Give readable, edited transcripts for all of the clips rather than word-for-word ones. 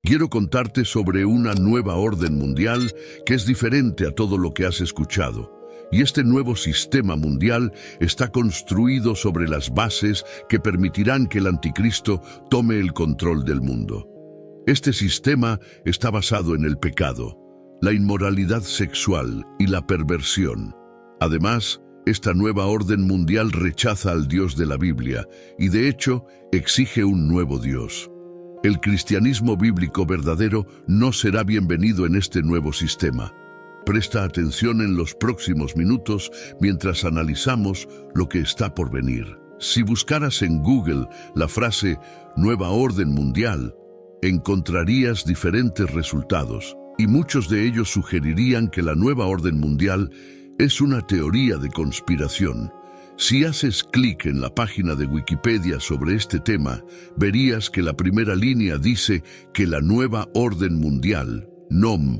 Quiero contarte sobre una nueva orden mundial que es diferente a todo lo que has escuchado. Y este nuevo sistema mundial está construido sobre las bases que permitirán que el anticristo tome el control del mundo. Este sistema está basado en el pecado, la inmoralidad sexual y la perversión. Además, esta nueva orden mundial rechaza al Dios de la Biblia y, de hecho, exige un nuevo Dios. El cristianismo bíblico verdadero no será bienvenido en este nuevo sistema. Presta atención en los próximos minutos mientras analizamos lo que está por venir. Si buscaras en Google la frase «Nueva Orden Mundial», encontrarías diferentes resultados, y muchos de ellos sugerirían que la Nueva Orden Mundial es una teoría de conspiración. Si haces clic en la página de Wikipedia sobre este tema, verías que la primera línea dice que la Nueva Orden Mundial, NOM,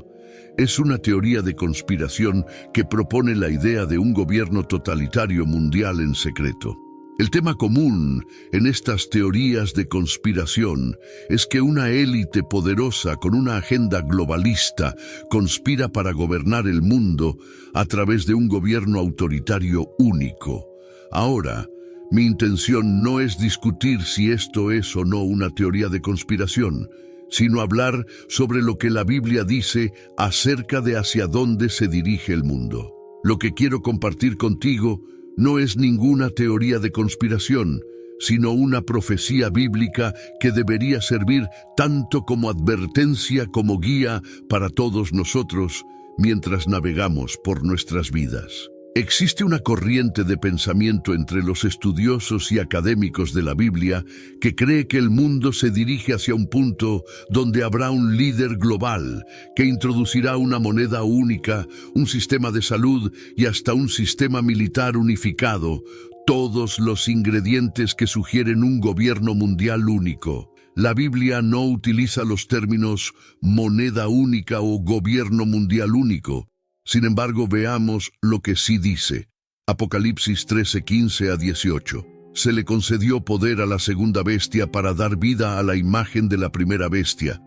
es una teoría de conspiración que propone la idea de un gobierno totalitario mundial en secreto. El tema común en estas teorías de conspiración es que una élite poderosa con una agenda globalista conspira para gobernar el mundo a través de un gobierno autoritario único. Ahora, mi intención no es discutir si esto es o no una teoría de conspiración, sino hablar sobre lo que la Biblia dice acerca de hacia dónde se dirige el mundo. Lo que quiero compartir contigo no es ninguna teoría de conspiración, sino una profecía bíblica que debería servir tanto como advertencia como guía para todos nosotros mientras navegamos por nuestras vidas. Existe una corriente de pensamiento entre los estudiosos y académicos de la Biblia que cree que el mundo se dirige hacia un punto donde habrá un líder global que introducirá una moneda única, un sistema de salud y hasta un sistema militar unificado, todos los ingredientes que sugieren un gobierno mundial único. La Biblia no utiliza los términos moneda única o gobierno mundial único. Sin embargo, veamos lo que sí dice. Apocalipsis 13:15-18. Se le concedió poder a la segunda bestia para dar vida a la imagen de la primera bestia,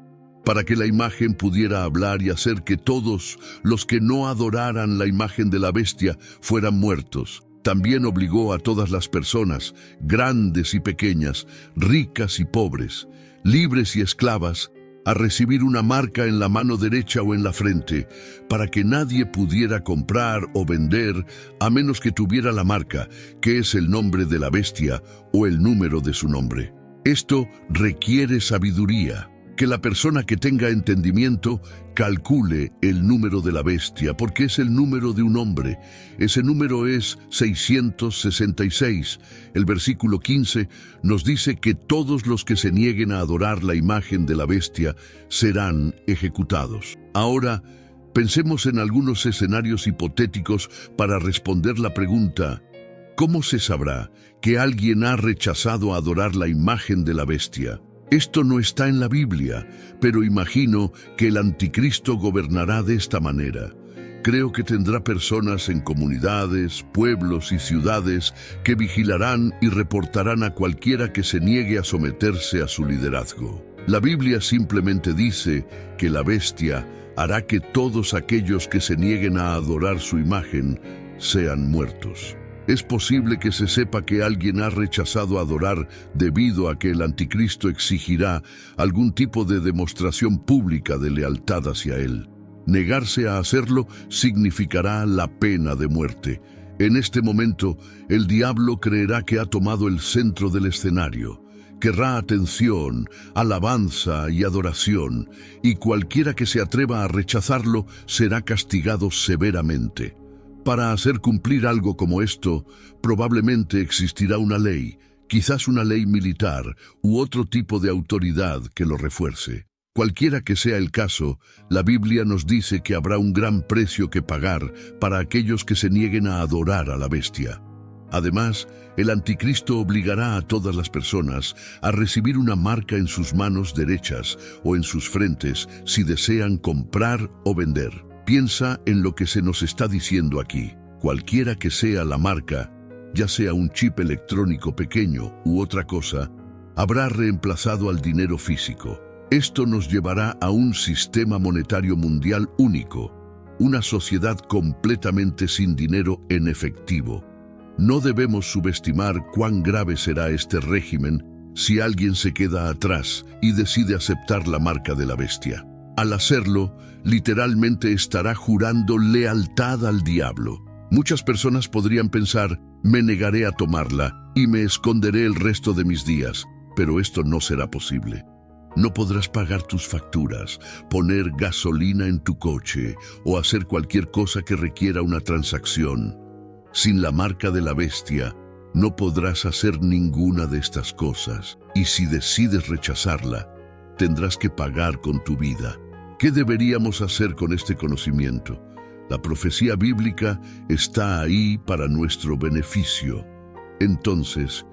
para que la imagen pudiera hablar y hacer que todos los que no adoraran la imagen de la bestia fueran muertos. También obligó a todas las personas, grandes y pequeñas, ricas y pobres, libres y esclavas, a recibir una marca en la mano derecha o en la frente, para que nadie pudiera comprar o vender a menos que tuviera la marca, que es el nombre de la bestia o el número de su nombre. Esto requiere sabiduría, que la persona que tenga entendimiento calcule el número de la bestia, porque es el número de un hombre. Ese número es 666. El versículo 15 nos dice que todos los que se nieguen a adorar la imagen de la bestia serán ejecutados. Ahora, pensemos en algunos escenarios hipotéticos para responder la pregunta: ¿cómo se sabrá que alguien ha rechazado adorar la imagen de la bestia? Esto no está en la Biblia, pero imagino que el anticristo gobernará de esta manera. Creo que tendrá personas en comunidades, pueblos y ciudades que vigilarán y reportarán a cualquiera que se niegue a someterse a su liderazgo. La Biblia simplemente dice que la bestia hará que todos aquellos que se nieguen a adorar su imagen sean muertos. Es posible que se sepa que alguien ha rechazado adorar debido a que el anticristo exigirá algún tipo de demostración pública de lealtad hacia él. Negarse a hacerlo significará la pena de muerte. En este momento, el diablo creerá que ha tomado el centro del escenario. Querrá atención, alabanza y adoración, y cualquiera que se atreva a rechazarlo será castigado severamente. Para hacer cumplir algo como esto, probablemente existirá una ley, quizás una ley militar u otro tipo de autoridad que lo refuerce. Cualquiera que sea el caso, la Biblia nos dice que habrá un gran precio que pagar para aquellos que se nieguen a adorar a la bestia. Además, el anticristo obligará a todas las personas a recibir una marca en sus manos derechas o en sus frentes si desean comprar o vender. Piensa en lo que se nos está diciendo aquí. Cualquiera que sea la marca, ya sea un chip electrónico pequeño u otra cosa, habrá reemplazado al dinero físico. Esto nos llevará a un sistema monetario mundial único, una sociedad completamente sin dinero en efectivo. No debemos subestimar cuán grave será este régimen si alguien se queda atrás y decide aceptar la marca de la bestia. Al hacerlo, literalmente estará jurando lealtad al diablo. Muchas personas podrían pensar, me negaré a tomarla y me esconderé el resto de mis días, pero esto no será posible. No podrás pagar tus facturas, poner gasolina en tu coche o hacer cualquier cosa que requiera una transacción. Sin la marca de la bestia, no podrás hacer ninguna de estas cosas, y si decides rechazarla, tendrás que pagar con tu vida. ¿Qué deberíamos hacer con este conocimiento? La profecía bíblica está ahí para nuestro beneficio. Entonces,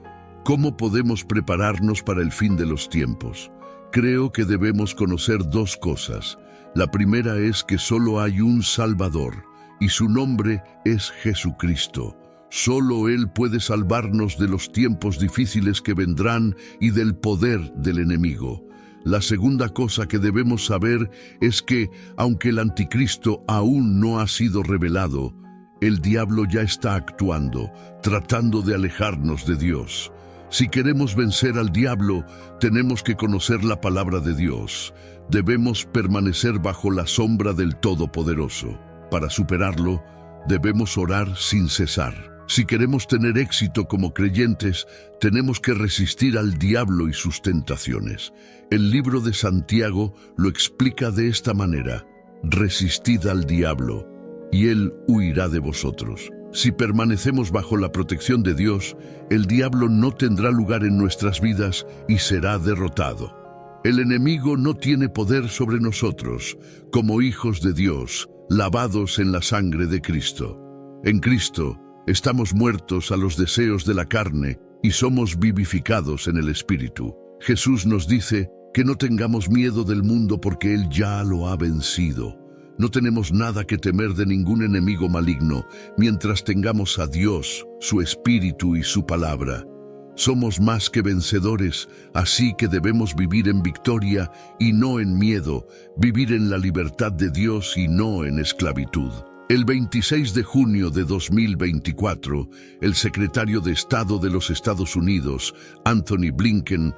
¿cómo podemos prepararnos para el fin de los tiempos? Creo que debemos conocer dos cosas. La primera es que solo hay un Salvador, y su nombre es Jesucristo. Solo Él puede salvarnos de los tiempos difíciles que vendrán y del poder del enemigo. La segunda cosa que debemos saber es que, aunque el anticristo aún no ha sido revelado, el diablo ya está actuando, tratando de alejarnos de Dios. Si queremos vencer al diablo, tenemos que conocer la palabra de Dios. Debemos permanecer bajo la sombra del Todopoderoso. Para superarlo, debemos orar sin cesar. Si queremos tener éxito como creyentes, tenemos que resistir al diablo y sus tentaciones. El libro de Santiago lo explica de esta manera: resistid al diablo, y él huirá de vosotros. Si permanecemos bajo la protección de Dios, el diablo no tendrá lugar en nuestras vidas y será derrotado. El enemigo no tiene poder sobre nosotros, como hijos de Dios, lavados en la sangre de Cristo. En Cristo, estamos muertos a los deseos de la carne y somos vivificados en el Espíritu. Jesús nos dice que no tengamos miedo del mundo porque Él ya lo ha vencido. No tenemos nada que temer de ningún enemigo maligno mientras tengamos a Dios, su Espíritu y su palabra. Somos más que vencedores, así que debemos vivir en victoria y no en miedo, vivir en la libertad de Dios y no en esclavitud. El 26 de junio de 2024, el secretario de Estado de los Estados Unidos, Anthony Blinken,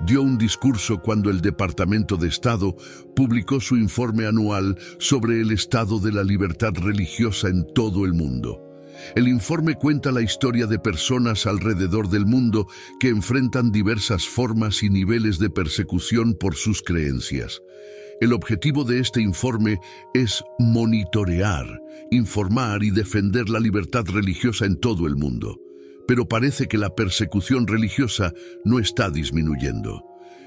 dio un discurso cuando el Departamento de Estado publicó su informe anual sobre el estado de la libertad religiosa en todo el mundo. El informe cuenta la historia de personas alrededor del mundo que enfrentan diversas formas y niveles de persecución por sus creencias. El objetivo de este informe es monitorear, informar y defender la libertad religiosa en todo el mundo. Pero parece que la persecución religiosa no está disminuyendo.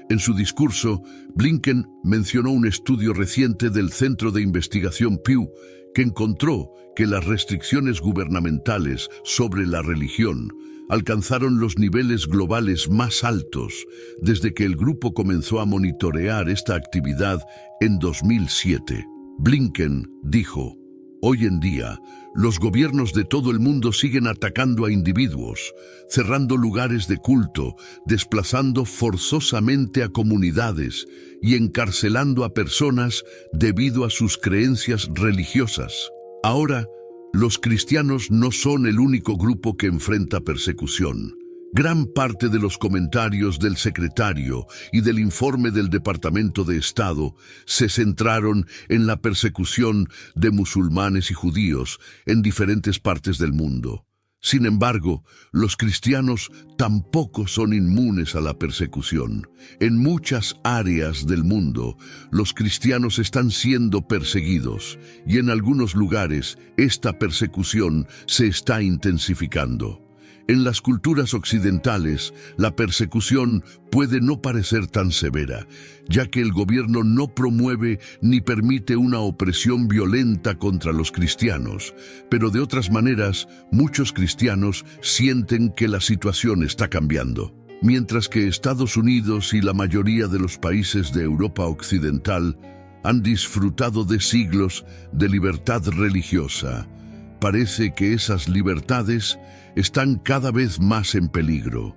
En su discurso, Blinken mencionó un estudio reciente del Centro de Investigación Pew que encontró que las restricciones gubernamentales sobre la religión alcanzaron los niveles globales más altos desde que el grupo comenzó a monitorear esta actividad en 2007. Blinken dijo: hoy en día, los gobiernos de todo el mundo siguen atacando a individuos, cerrando lugares de culto, desplazando forzosamente a comunidades y encarcelando a personas debido a sus creencias religiosas. Ahora, los cristianos no son el único grupo que enfrenta persecución. Gran parte de los comentarios del secretario y del informe del Departamento de Estado se centraron en la persecución de musulmanes y judíos en diferentes partes del mundo. Sin embargo, los cristianos tampoco son inmunes a la persecución. En muchas áreas del mundo, los cristianos están siendo perseguidos y en algunos lugares esta persecución se está intensificando. En las culturas occidentales, la persecución puede no parecer tan severa, ya que el gobierno no promueve ni permite una opresión violenta contra los cristianos, pero de otras maneras, muchos cristianos sienten que la situación está cambiando. Mientras que Estados Unidos y la mayoría de los países de Europa Occidental han disfrutado de siglos de libertad religiosa, parece que esas libertades están cada vez más en peligro.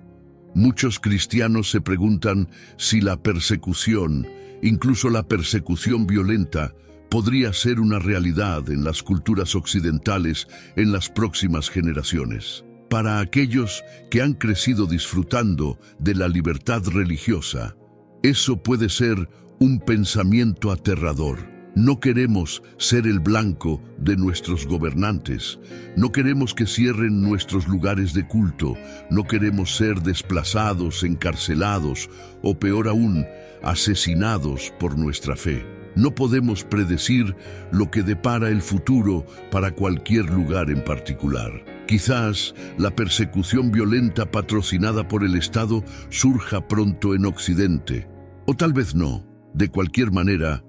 Muchos cristianos se preguntan si la persecución, incluso la persecución violenta, podría ser una realidad en las culturas occidentales en las próximas generaciones. Para aquellos que han crecido disfrutando de la libertad religiosa, eso puede ser un pensamiento aterrador. No queremos ser el blanco de nuestros gobernantes. No queremos que cierren nuestros lugares de culto. No queremos ser desplazados, encarcelados o, peor aún, asesinados por nuestra fe. No podemos predecir lo que depara el futuro para cualquier lugar en particular. Quizás la persecución violenta patrocinada por el Estado surja pronto en Occidente. O tal vez no. De cualquier manera,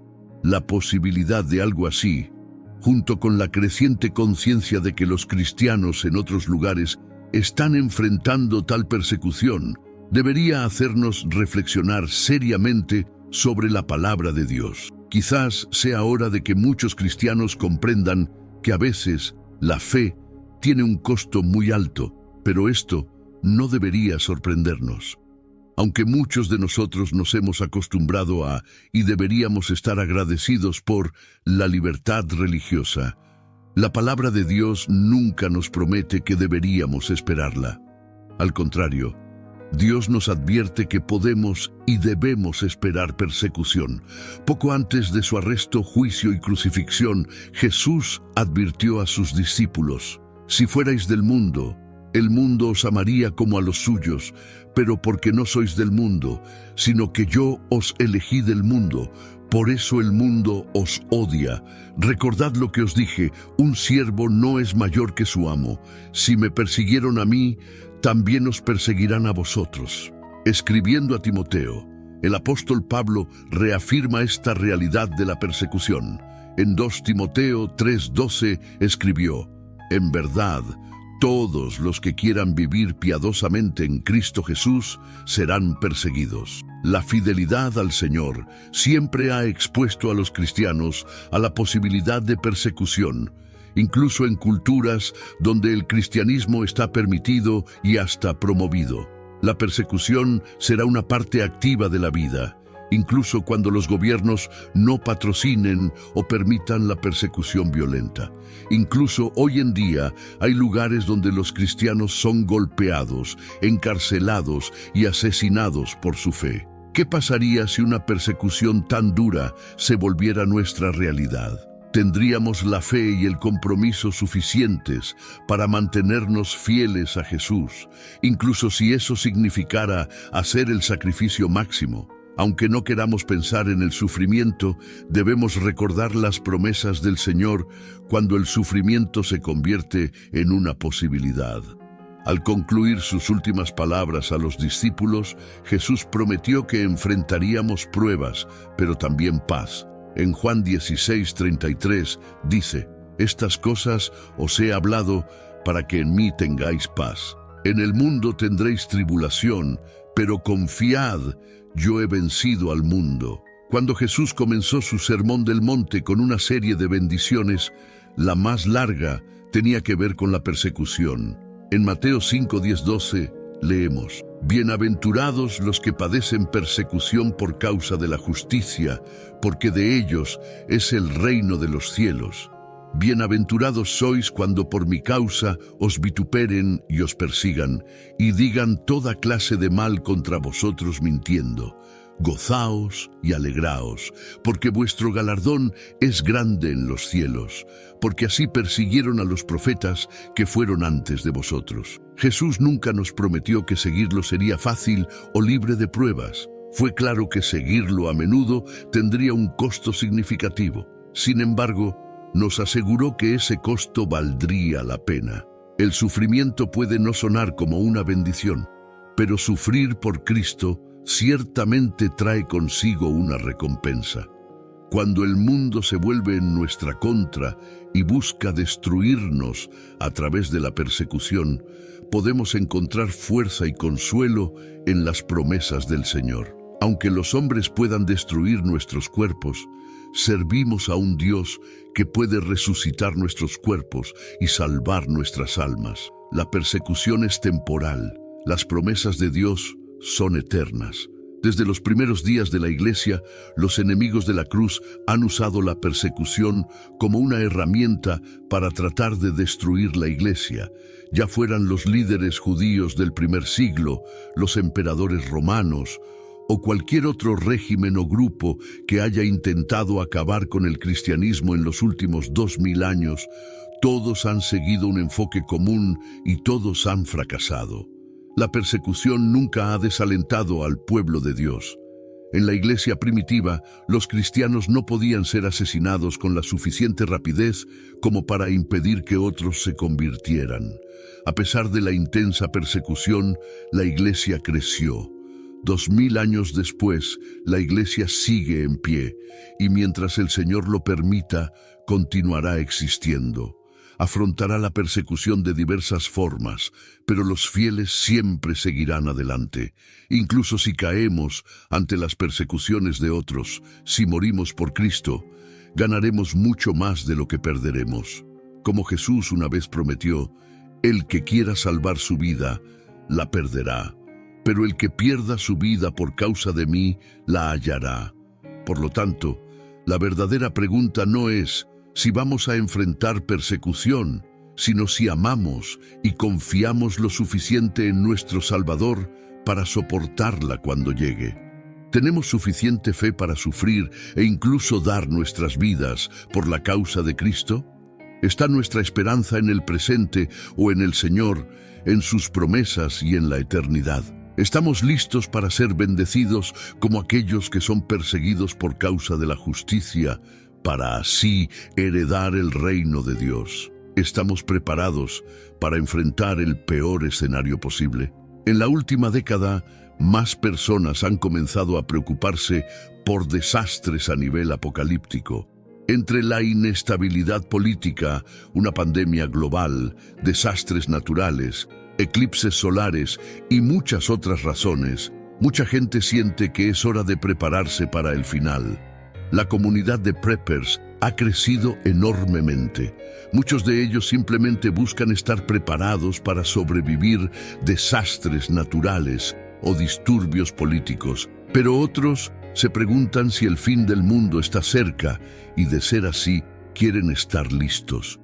la posibilidad de algo así, junto con la creciente conciencia de que los cristianos en otros lugares están enfrentando tal persecución, debería hacernos reflexionar seriamente sobre la palabra de Dios. Quizás sea hora de que muchos cristianos comprendan que a veces la fe tiene un costo muy alto, pero esto no debería sorprendernos. Aunque muchos de nosotros nos hemos acostumbrado a, y deberíamos estar agradecidos por, la libertad religiosa, la palabra de Dios nunca nos promete que deberíamos esperarla. Al contrario, Dios nos advierte que podemos y debemos esperar persecución. Poco antes de su arresto, juicio y crucifixión, Jesús advirtió a sus discípulos: «Si fuerais del mundo, el mundo os amaría como a los suyos, pero porque no sois del mundo, sino que yo os elegí del mundo, por eso el mundo os odia. Recordad lo que os dije, un siervo no es mayor que su amo. Si me persiguieron a mí, también os perseguirán a vosotros». Escribiendo a Timoteo, el apóstol Pablo reafirma esta realidad de la persecución. En 2 Timoteo 3:12 escribió: «En verdad, todos los que quieran vivir piadosamente en Cristo Jesús serán perseguidos». La fidelidad al Señor siempre ha expuesto a los cristianos a la posibilidad de persecución, incluso en culturas donde el cristianismo está permitido y hasta promovido. La persecución será una parte activa de la vida, incluso cuando los gobiernos no patrocinen o permitan la persecución violenta. Incluso hoy en día hay lugares donde los cristianos son golpeados, encarcelados y asesinados por su fe. ¿Qué pasaría si una persecución tan dura se volviera nuestra realidad? ¿Tendríamos la fe y el compromiso suficientes para mantenernos fieles a Jesús, incluso si eso significara hacer el sacrificio máximo? Aunque no queramos pensar en el sufrimiento, debemos recordar las promesas del Señor cuando el sufrimiento se convierte en una posibilidad. Al concluir sus últimas palabras a los discípulos, Jesús prometió que enfrentaríamos pruebas, pero también paz. En Juan 16:33 dice: «Estas cosas os he hablado para que en mí tengáis paz. En el mundo tendréis tribulación, pero confiad, yo he vencido al mundo». Cuando Jesús comenzó su sermón del monte con una serie de bendiciones, la más larga tenía que ver con la persecución. En Mateo 5:10-12 leemos: «Bienaventurados los que padecen persecución por causa de la justicia, porque de ellos es el reino de los cielos. Bienaventurados sois cuando por mi causa os vituperen y os persigan, y digan toda clase de mal contra vosotros mintiendo. Gozaos y alegraos, porque vuestro galardón es grande en los cielos, porque así persiguieron a los profetas que fueron antes de vosotros». Jesús nunca nos prometió que seguirlo sería fácil o libre de pruebas. Fue claro que seguirlo a menudo tendría un costo significativo. Sin embargo, nos aseguró que ese costo valdría la pena. El sufrimiento puede no sonar como una bendición, pero sufrir por Cristo ciertamente trae consigo una recompensa. Cuando el mundo se vuelve en nuestra contra y busca destruirnos a través de la persecución, podemos encontrar fuerza y consuelo en las promesas del Señor. Aunque los hombres puedan destruir nuestros cuerpos, servimos a un Dios que puede resucitar nuestros cuerpos y salvar nuestras almas. La persecución es temporal. Las promesas de Dios son eternas. Desde los primeros días de la Iglesia, los enemigos de la cruz han usado la persecución como una herramienta para tratar de destruir la Iglesia, ya fueran los líderes judíos del primer siglo, los emperadores romanos, o cualquier otro régimen o grupo que haya intentado acabar con el cristianismo en los últimos 2000 años. Todos han seguido un enfoque común y todos han fracasado. La persecución nunca ha desalentado al pueblo de Dios. En la iglesia primitiva, los cristianos no podían ser asesinados con la suficiente rapidez como para impedir que otros se convirtieran. A pesar de la intensa persecución, la iglesia creció. 2000 años después, la iglesia sigue en pie, y mientras el Señor lo permita, continuará existiendo. Afrontará la persecución de diversas formas, pero los fieles siempre seguirán adelante. Incluso si caemos ante las persecuciones de otros, si morimos por Cristo, ganaremos mucho más de lo que perderemos. Como Jesús una vez prometió, el que quiera salvar su vida, la perderá, pero el que pierda su vida por causa de mí, la hallará. Por lo tanto, la verdadera pregunta no es si vamos a enfrentar persecución, sino si amamos y confiamos lo suficiente en nuestro Salvador para soportarla cuando llegue. ¿Tenemos suficiente fe para sufrir e incluso dar nuestras vidas por la causa de Cristo? ¿Está nuestra esperanza en el presente o en el Señor, en sus promesas y en la eternidad? ¿Estamos listos para ser bendecidos como aquellos que son perseguidos por causa de la justicia, para así heredar el reino de Dios? ¿Estamos preparados para enfrentar el peor escenario posible? En la última década, más personas han comenzado a preocuparse por desastres a nivel apocalíptico. Entre la inestabilidad política, una pandemia global, desastres naturales, eclipses solares y muchas otras razones, mucha gente siente que es hora de prepararse para el final. La comunidad de preppers ha crecido enormemente. Muchos de ellos simplemente buscan estar preparados para sobrevivir desastres naturales o disturbios políticos, pero otros se preguntan si el fin del mundo está cerca y, de ser así, quieren estar listos.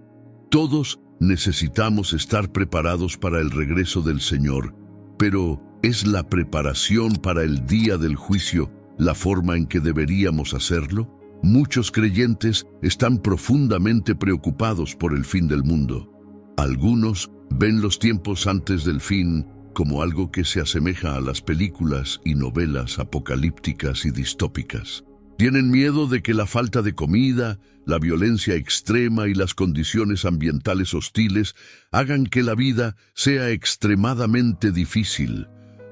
Todos necesitamos estar preparados para el regreso del Señor, pero ¿es la preparación para el día del juicio la forma en que deberíamos hacerlo? Muchos creyentes están profundamente preocupados por el fin del mundo. Algunos ven los tiempos antes del fin como algo que se asemeja a las películas y novelas apocalípticas y distópicas. Tienen miedo de que la falta de comida, la violencia extrema y las condiciones ambientales hostiles hagan que la vida sea extremadamente difícil,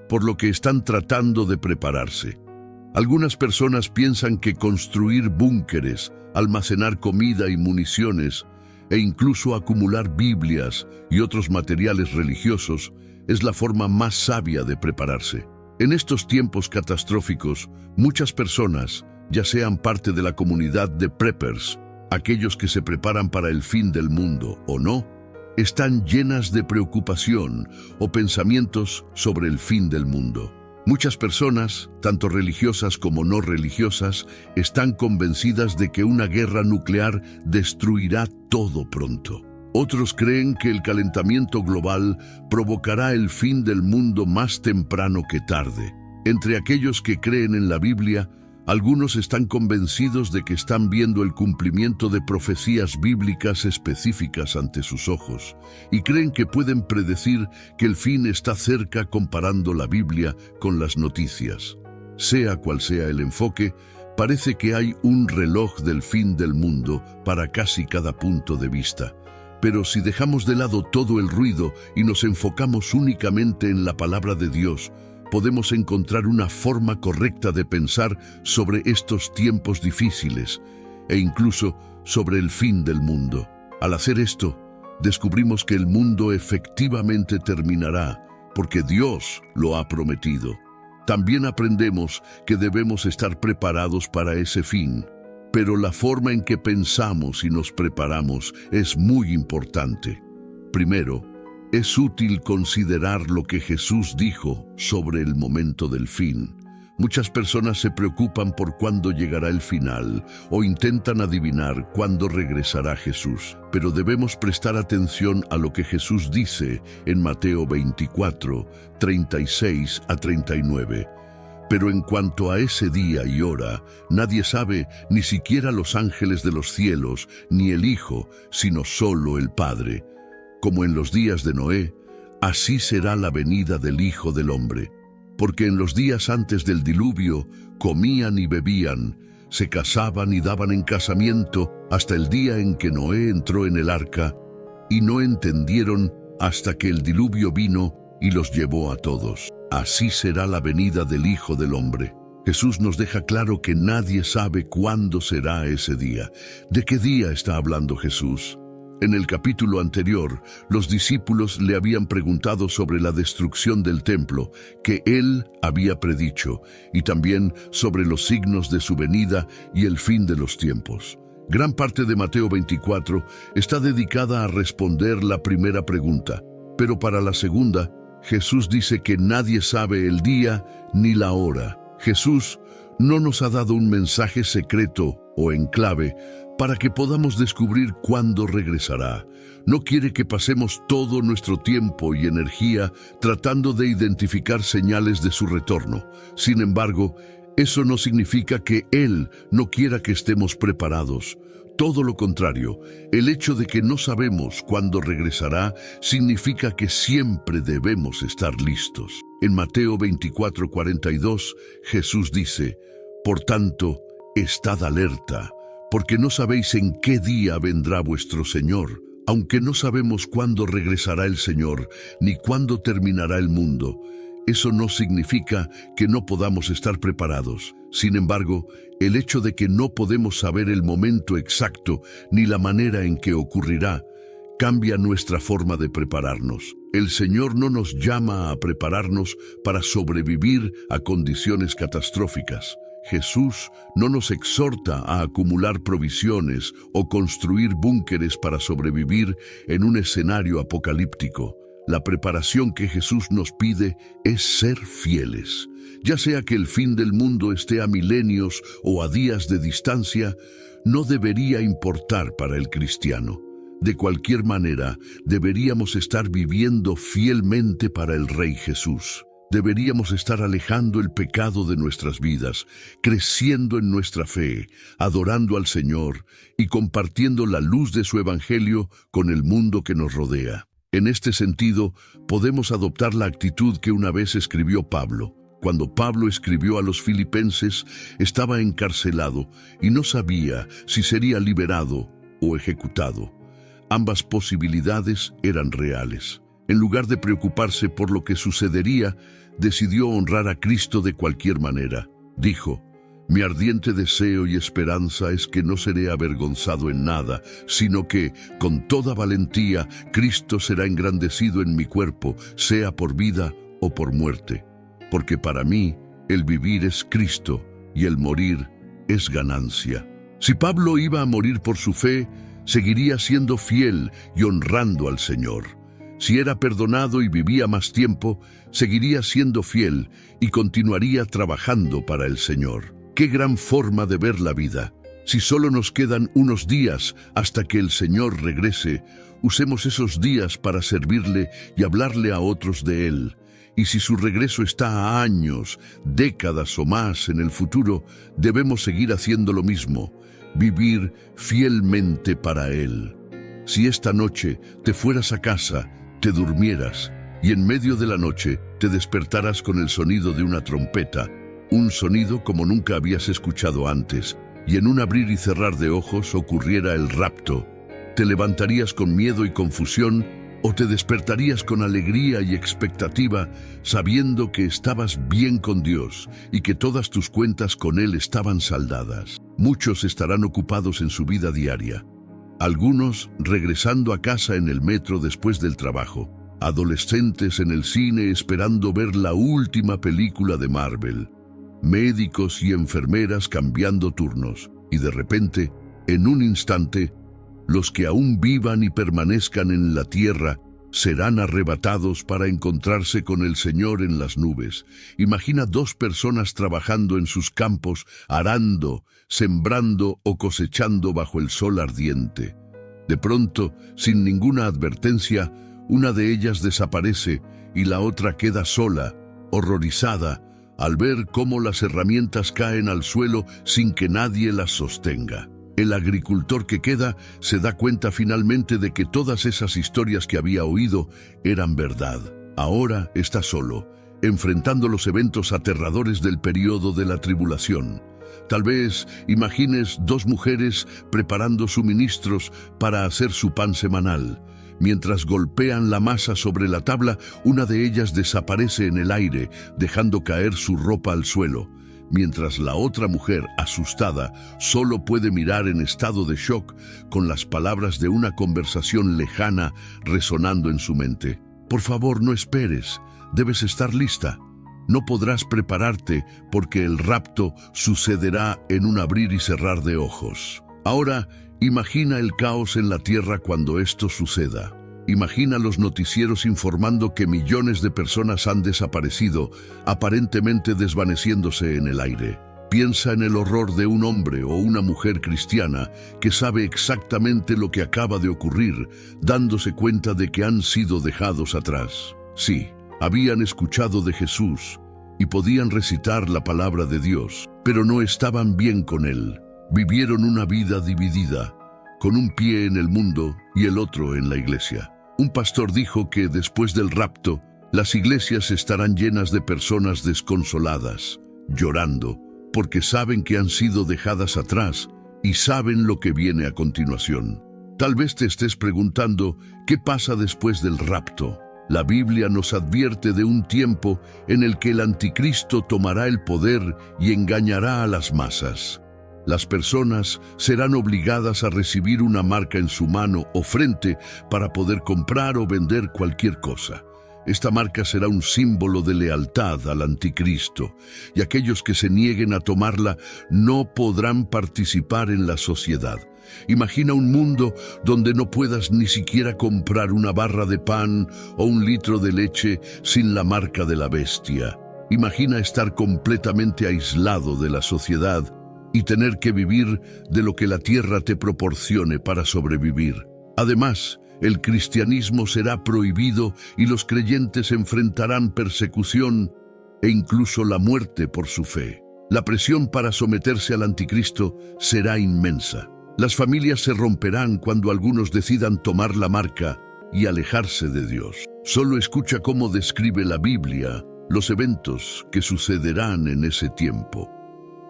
por lo que están tratando de prepararse. Algunas personas piensan que construir búnkeres, almacenar comida y municiones, e incluso acumular Biblias y otros materiales religiosos es la forma más sabia de prepararse. En estos tiempos catastróficos, muchas personas, ya sean parte de la comunidad de preppers, aquellos que se preparan para el fin del mundo o no, están llenas de preocupación o pensamientos sobre el fin del mundo. Muchas personas, tanto religiosas como no religiosas, están convencidas de que una guerra nuclear destruirá todo pronto. Otros creen que el calentamiento global provocará el fin del mundo más temprano que tarde. Entre aquellos que creen en la Biblia, algunos están convencidos de que están viendo el cumplimiento de profecías bíblicas específicas ante sus ojos y creen que pueden predecir que el fin está cerca comparando la Biblia con las noticias. Sea cual sea el enfoque, parece que hay un reloj del fin del mundo para casi cada punto de vista. Pero si dejamos de lado todo el ruido y nos enfocamos únicamente en la palabra de Dios, podemos encontrar una forma correcta de pensar sobre estos tiempos difíciles e incluso sobre el fin del mundo. Al hacer esto, descubrimos que el mundo efectivamente terminará porque Dios lo ha prometido. También aprendemos que debemos estar preparados para ese fin, pero la forma en que pensamos y nos preparamos es muy importante. Primero, Es útil considerar lo que Jesús dijo sobre el momento del fin. Muchas personas se preocupan por cuándo llegará el final o intentan adivinar cuándo regresará Jesús. Pero debemos prestar atención a lo que Jesús dice en Mateo 24, 36 a 39. Pero en cuanto a ese día y hora, nadie sabe, ni siquiera los ángeles de los cielos, ni el Hijo, sino solo el Padre. Como en los días de Noé, así será la venida del Hijo del Hombre. Porque en los días antes del diluvio comían y bebían, se casaban y daban en casamiento hasta el día en que Noé entró en el arca, y no entendieron hasta que el diluvio vino y los llevó a todos. Así será la venida del Hijo del Hombre. Jesús nos deja claro que nadie sabe cuándo será ese día. ¿De qué día está hablando Jesús? En el capítulo anterior, los discípulos le habían preguntado sobre la destrucción del templo que él había predicho, y también sobre los signos de su venida y el fin de los tiempos. Gran parte de Mateo 24 está dedicada a responder la primera pregunta, pero para la segunda, Jesús dice que nadie sabe el día ni la hora. Jesús no nos ha dado un mensaje secreto o en clave para que podamos descubrir cuándo regresará. No quiere que pasemos todo nuestro tiempo y energía tratando de identificar señales de su retorno. Sin embargo, eso no significa que Él no quiera que estemos preparados. Todo lo contrario, el hecho de que no sabemos cuándo regresará significa que siempre debemos estar listos. En Mateo 24:42, Jesús dice: «Por tanto, estad alerta, porque no sabéis en qué día vendrá vuestro Señor. Aunque no sabemos cuándo regresará el Señor, ni cuándo terminará el mundo, eso no significa que no podamos estar preparados. Sin embargo, el hecho de que no podemos saber el momento exacto ni la manera en que ocurrirá, cambia nuestra forma de prepararnos. El Señor no nos llama a prepararnos para sobrevivir a condiciones catastróficas. Jesús no nos exhorta a acumular provisiones o construir búnkeres para sobrevivir en un escenario apocalíptico. La preparación que Jesús nos pide es ser fieles. Ya sea que el fin del mundo esté a milenios o a días de distancia, no debería importar para el cristiano. De cualquier manera, deberíamos estar viviendo fielmente para el Rey Jesús. Deberíamos estar alejando el pecado de nuestras vidas, creciendo en nuestra fe, adorando al Señor y compartiendo la luz de su Evangelio con el mundo que nos rodea. En este sentido, podemos adoptar la actitud que una vez escribió Pablo. Cuando Pablo escribió a los filipenses, estaba encarcelado y no sabía si sería liberado o ejecutado. Ambas posibilidades eran reales. En lugar de preocuparse por lo que sucedería, decidió honrar a Cristo de cualquier manera. Dijo: «Mi ardiente deseo y esperanza es que no seré avergonzado en nada, sino que, con toda valentía, Cristo será engrandecido en mi cuerpo, sea por vida o por muerte. Porque para mí, el vivir es Cristo y el morir es ganancia». Si Pablo iba a morir por su fe, seguiría siendo fiel y honrando al Señor. Si era perdonado y vivía más tiempo, seguiría siendo fiel y continuaría trabajando para el Señor. ¡Qué gran forma de ver la vida! Si solo nos quedan unos días hasta que el Señor regrese, usemos esos días para servirle y hablarle a otros de Él. Y si su regreso está a años, décadas o más en el futuro, debemos seguir haciendo lo mismo, vivir fielmente para Él. Si esta noche te fueras a casa, te durmieras y en medio de la noche te despertaras con el sonido de una trompeta, un sonido como nunca habías escuchado antes, y en un abrir y cerrar de ojos ocurriera el rapto, ¿te levantarías con miedo y confusión o te despertarías con alegría y expectativa sabiendo que estabas bien con Dios y que todas tus cuentas con Él estaban saldadas? Muchos estarán ocupados en su vida diaria. Algunos regresando a casa en el metro después del trabajo, adolescentes en el cine esperando ver la última película de Marvel, médicos y enfermeras cambiando turnos, y de repente, en un instante, los que aún vivan y permanezcan en la tierra serán arrebatados para encontrarse con el Señor en las nubes. Imagina dos personas trabajando en sus campos, arando, sembrando o cosechando bajo el sol ardiente. De pronto, sin ninguna advertencia, una de ellas desaparece y la otra queda sola, horrorizada, al ver cómo las herramientas caen al suelo sin que nadie las sostenga. El agricultor que queda se da cuenta finalmente de que todas esas historias que había oído eran verdad. Ahora está solo, enfrentando los eventos aterradores del período de la tribulación. Tal vez imagines dos mujeres preparando suministros para hacer su pan semanal. Mientras golpean la masa sobre la tabla, una de ellas desaparece en el aire, dejando caer su ropa al suelo, mientras la otra mujer, asustada, solo puede mirar en estado de shock con las palabras de una conversación lejana resonando en su mente. Por favor, no esperes, debes estar lista. No podrás prepararte porque el rapto sucederá en un abrir y cerrar de ojos. Ahora, imagina el caos en la tierra cuando esto suceda. Imagina los noticieros informando que millones de personas han desaparecido, aparentemente desvaneciéndose en el aire. Piensa en el horror de un hombre o una mujer cristiana que sabe exactamente lo que acaba de ocurrir, dándose cuenta de que han sido dejados atrás. Sí, habían escuchado de Jesús y podían recitar la palabra de Dios, pero no estaban bien con Él. Vivieron una vida dividida, con un pie en el mundo y el otro en la iglesia. Un pastor dijo que después del rapto, las iglesias estarán llenas de personas desconsoladas, llorando, porque saben que han sido dejadas atrás y saben lo que viene a continuación. Tal vez te estés preguntando, ¿qué pasa después del rapto? La Biblia nos advierte de un tiempo en el que el anticristo tomará el poder y engañará a las masas. Las personas serán obligadas a recibir una marca en su mano o frente para poder comprar o vender cualquier cosa. Esta marca será un símbolo de lealtad al anticristo, y aquellos que se nieguen a tomarla no podrán participar en la sociedad. Imagina un mundo donde no puedas ni siquiera comprar una barra de pan o un litro de leche sin la marca de la bestia. Imagina estar completamente aislado de la sociedad y tener que vivir de lo que la tierra te proporcione para sobrevivir. Además, el cristianismo será prohibido y los creyentes enfrentarán persecución e incluso la muerte por su fe. La presión para someterse al anticristo será inmensa. Las familias se romperán cuando algunos decidan tomar la marca y alejarse de Dios. Solo escucha cómo describe la Biblia los eventos que sucederán en ese tiempo.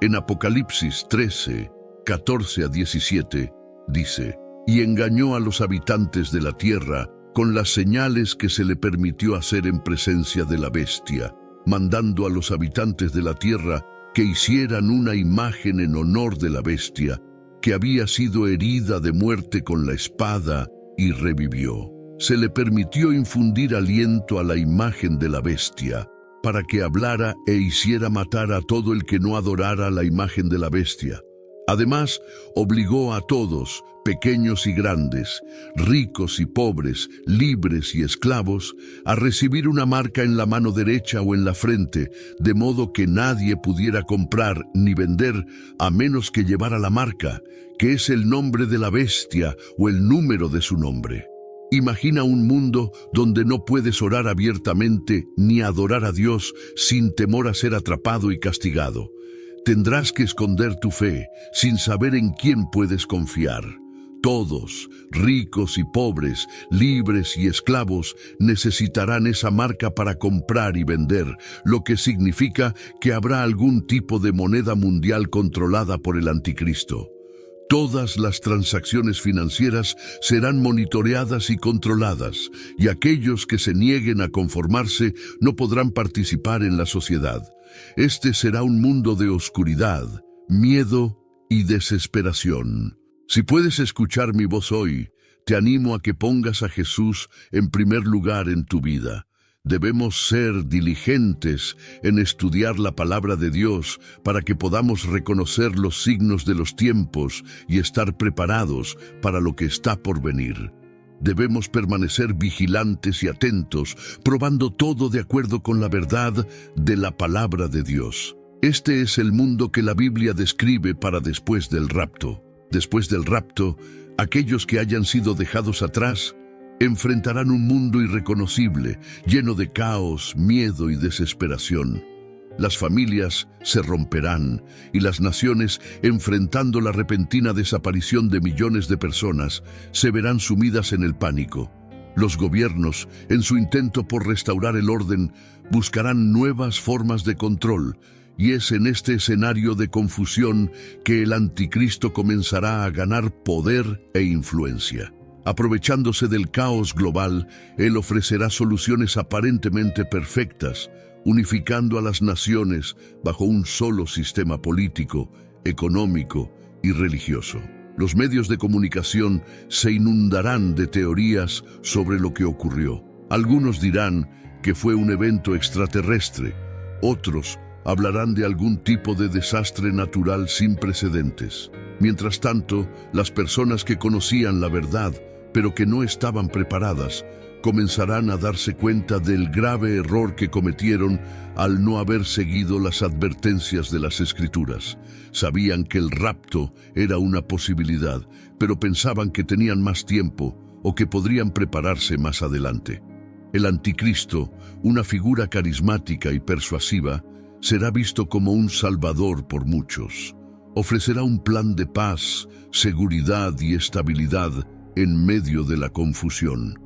En Apocalipsis 13, 14 a 17, dice: «Y engañó a los habitantes de la tierra con las señales que se le permitió hacer en presencia de la bestia, mandando a los habitantes de la tierra que hicieran una imagen en honor de la bestia, que había sido herida de muerte con la espada y revivió. Se le permitió infundir aliento a la imagen de la bestia, para que hablara e hiciera matar a todo el que no adorara la imagen de la bestia. Además, obligó a todos, pequeños y grandes, ricos y pobres, libres y esclavos, a recibir una marca en la mano derecha o en la frente, de modo que nadie pudiera comprar ni vender a menos que llevara la marca, que es el nombre de la bestia o el número de su nombre». Imagina un mundo donde no puedes orar abiertamente ni adorar a Dios sin temor a ser atrapado y castigado. Tendrás que esconder tu fe sin saber en quién puedes confiar. Todos, ricos y pobres, libres y esclavos, necesitarán esa marca para comprar y vender, lo que significa que habrá algún tipo de moneda mundial controlada por el anticristo. Todas las transacciones financieras serán monitoreadas y controladas, y aquellos que se nieguen a conformarse no podrán participar en la sociedad. Este será un mundo de oscuridad, miedo y desesperación. Si puedes escuchar mi voz hoy, te animo a que pongas a Jesús en primer lugar en tu vida. Debemos ser diligentes en estudiar la palabra de Dios para que podamos reconocer los signos de los tiempos y estar preparados para lo que está por venir. Debemos permanecer vigilantes y atentos, probando todo de acuerdo con la verdad de la palabra de Dios. Este es el mundo que la Biblia describe para después del rapto. Después del rapto, aquellos que hayan sido dejados atrás enfrentarán un mundo irreconocible, lleno de caos, miedo y desesperación. Las familias se romperán y las naciones, enfrentando la repentina desaparición de millones de personas, se verán sumidas en el pánico. Los gobiernos, en su intento por restaurar el orden, buscarán nuevas formas de control, y es en este escenario de confusión que el anticristo comenzará a ganar poder e influencia. Aprovechándose del caos global, él ofrecerá soluciones aparentemente perfectas, unificando a las naciones bajo un solo sistema político, económico y religioso. Los medios de comunicación se inundarán de teorías sobre lo que ocurrió. Algunos dirán que fue un evento extraterrestre, otros hablarán de algún tipo de desastre natural sin precedentes. Mientras tanto, las personas que conocían la verdad, pero que no estaban preparadas, comenzarán a darse cuenta del grave error que cometieron al no haber seguido las advertencias de las Escrituras. Sabían que el rapto era una posibilidad, pero pensaban que tenían más tiempo o que podrían prepararse más adelante. El anticristo, una figura carismática y persuasiva, será visto como un salvador por muchos. Ofrecerá un plan de paz, seguridad y estabilidad en medio de la confusión.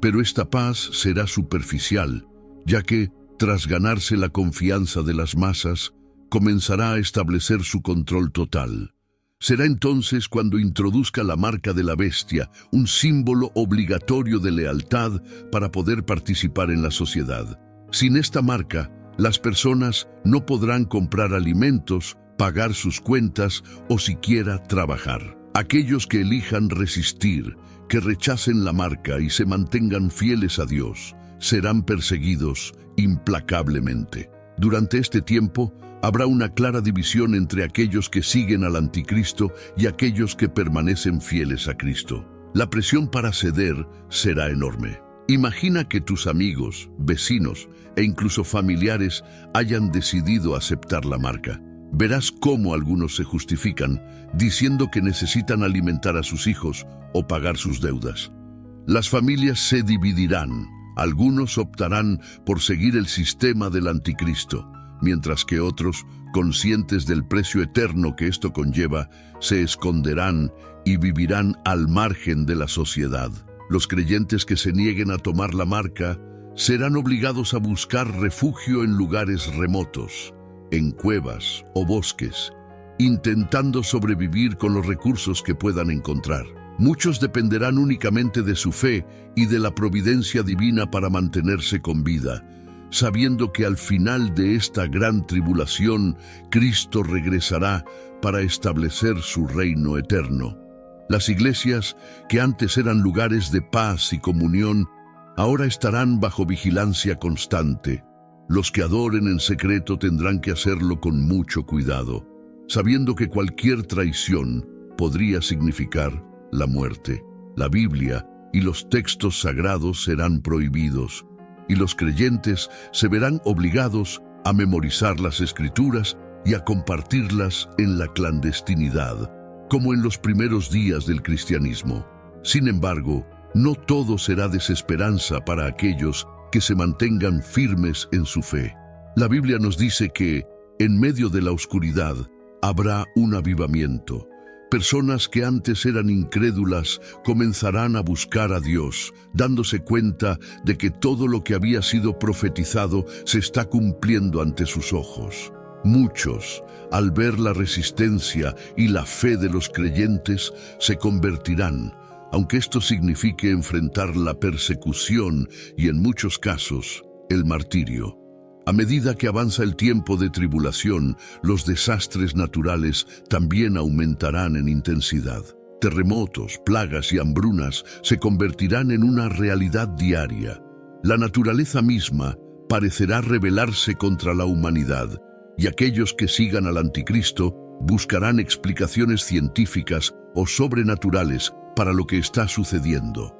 Pero esta paz será superficial, ya que, tras ganarse la confianza de las masas, comenzará a establecer su control total. Será entonces cuando introduzca la marca de la bestia, un símbolo obligatorio de lealtad para poder participar en la sociedad. Sin esta marca, las personas no podrán comprar alimentos, pagar sus cuentas o siquiera trabajar. Aquellos que elijan resistir, que rechacen la marca y se mantengan fieles a Dios, serán perseguidos implacablemente. Durante este tiempo, habrá una clara división entre aquellos que siguen al anticristo y aquellos que permanecen fieles a Cristo. La presión para ceder será enorme. Imagina que tus amigos, vecinos e incluso familiares hayan decidido aceptar la marca. Verás cómo algunos se justifican, diciendo que necesitan alimentar a sus hijos o pagar sus deudas. Las familias se dividirán. Algunos optarán por seguir el sistema del anticristo, mientras que otros, conscientes del precio eterno que esto conlleva, se esconderán y vivirán al margen de la sociedad. Los creyentes que se nieguen a tomar la marca serán obligados a buscar refugio en lugares remotos, en cuevas o bosques, intentando sobrevivir con los recursos que puedan encontrar. Muchos dependerán únicamente de su fe y de la providencia divina para mantenerse con vida, sabiendo que al final de esta gran tribulación, Cristo regresará para establecer su reino eterno. Las iglesias, que antes eran lugares de paz y comunión, ahora estarán bajo vigilancia constante. Los que adoren en secreto tendrán que hacerlo con mucho cuidado, sabiendo que cualquier traición podría significar la muerte. La Biblia y los textos sagrados serán prohibidos, y los creyentes se verán obligados a memorizar las Escrituras y a compartirlas en la clandestinidad, como en los primeros días del cristianismo. Sin embargo, no todo será desesperanza para aquellos que se mantengan firmes en su fe. La Biblia nos dice que, en medio de la oscuridad, habrá un avivamiento. Personas que antes eran incrédulas comenzarán a buscar a Dios, dándose cuenta de que todo lo que había sido profetizado se está cumpliendo ante sus ojos. Muchos, al ver la resistencia y la fe de los creyentes, se convertirán, aunque esto signifique enfrentar la persecución y, en muchos casos, el martirio. A medida que avanza el tiempo de tribulación, los desastres naturales también aumentarán en intensidad. Terremotos, plagas y hambrunas se convertirán en una realidad diaria. La naturaleza misma parecerá rebelarse contra la humanidad, y aquellos que sigan al anticristo buscarán explicaciones científicas o sobrenaturales para lo que está sucediendo.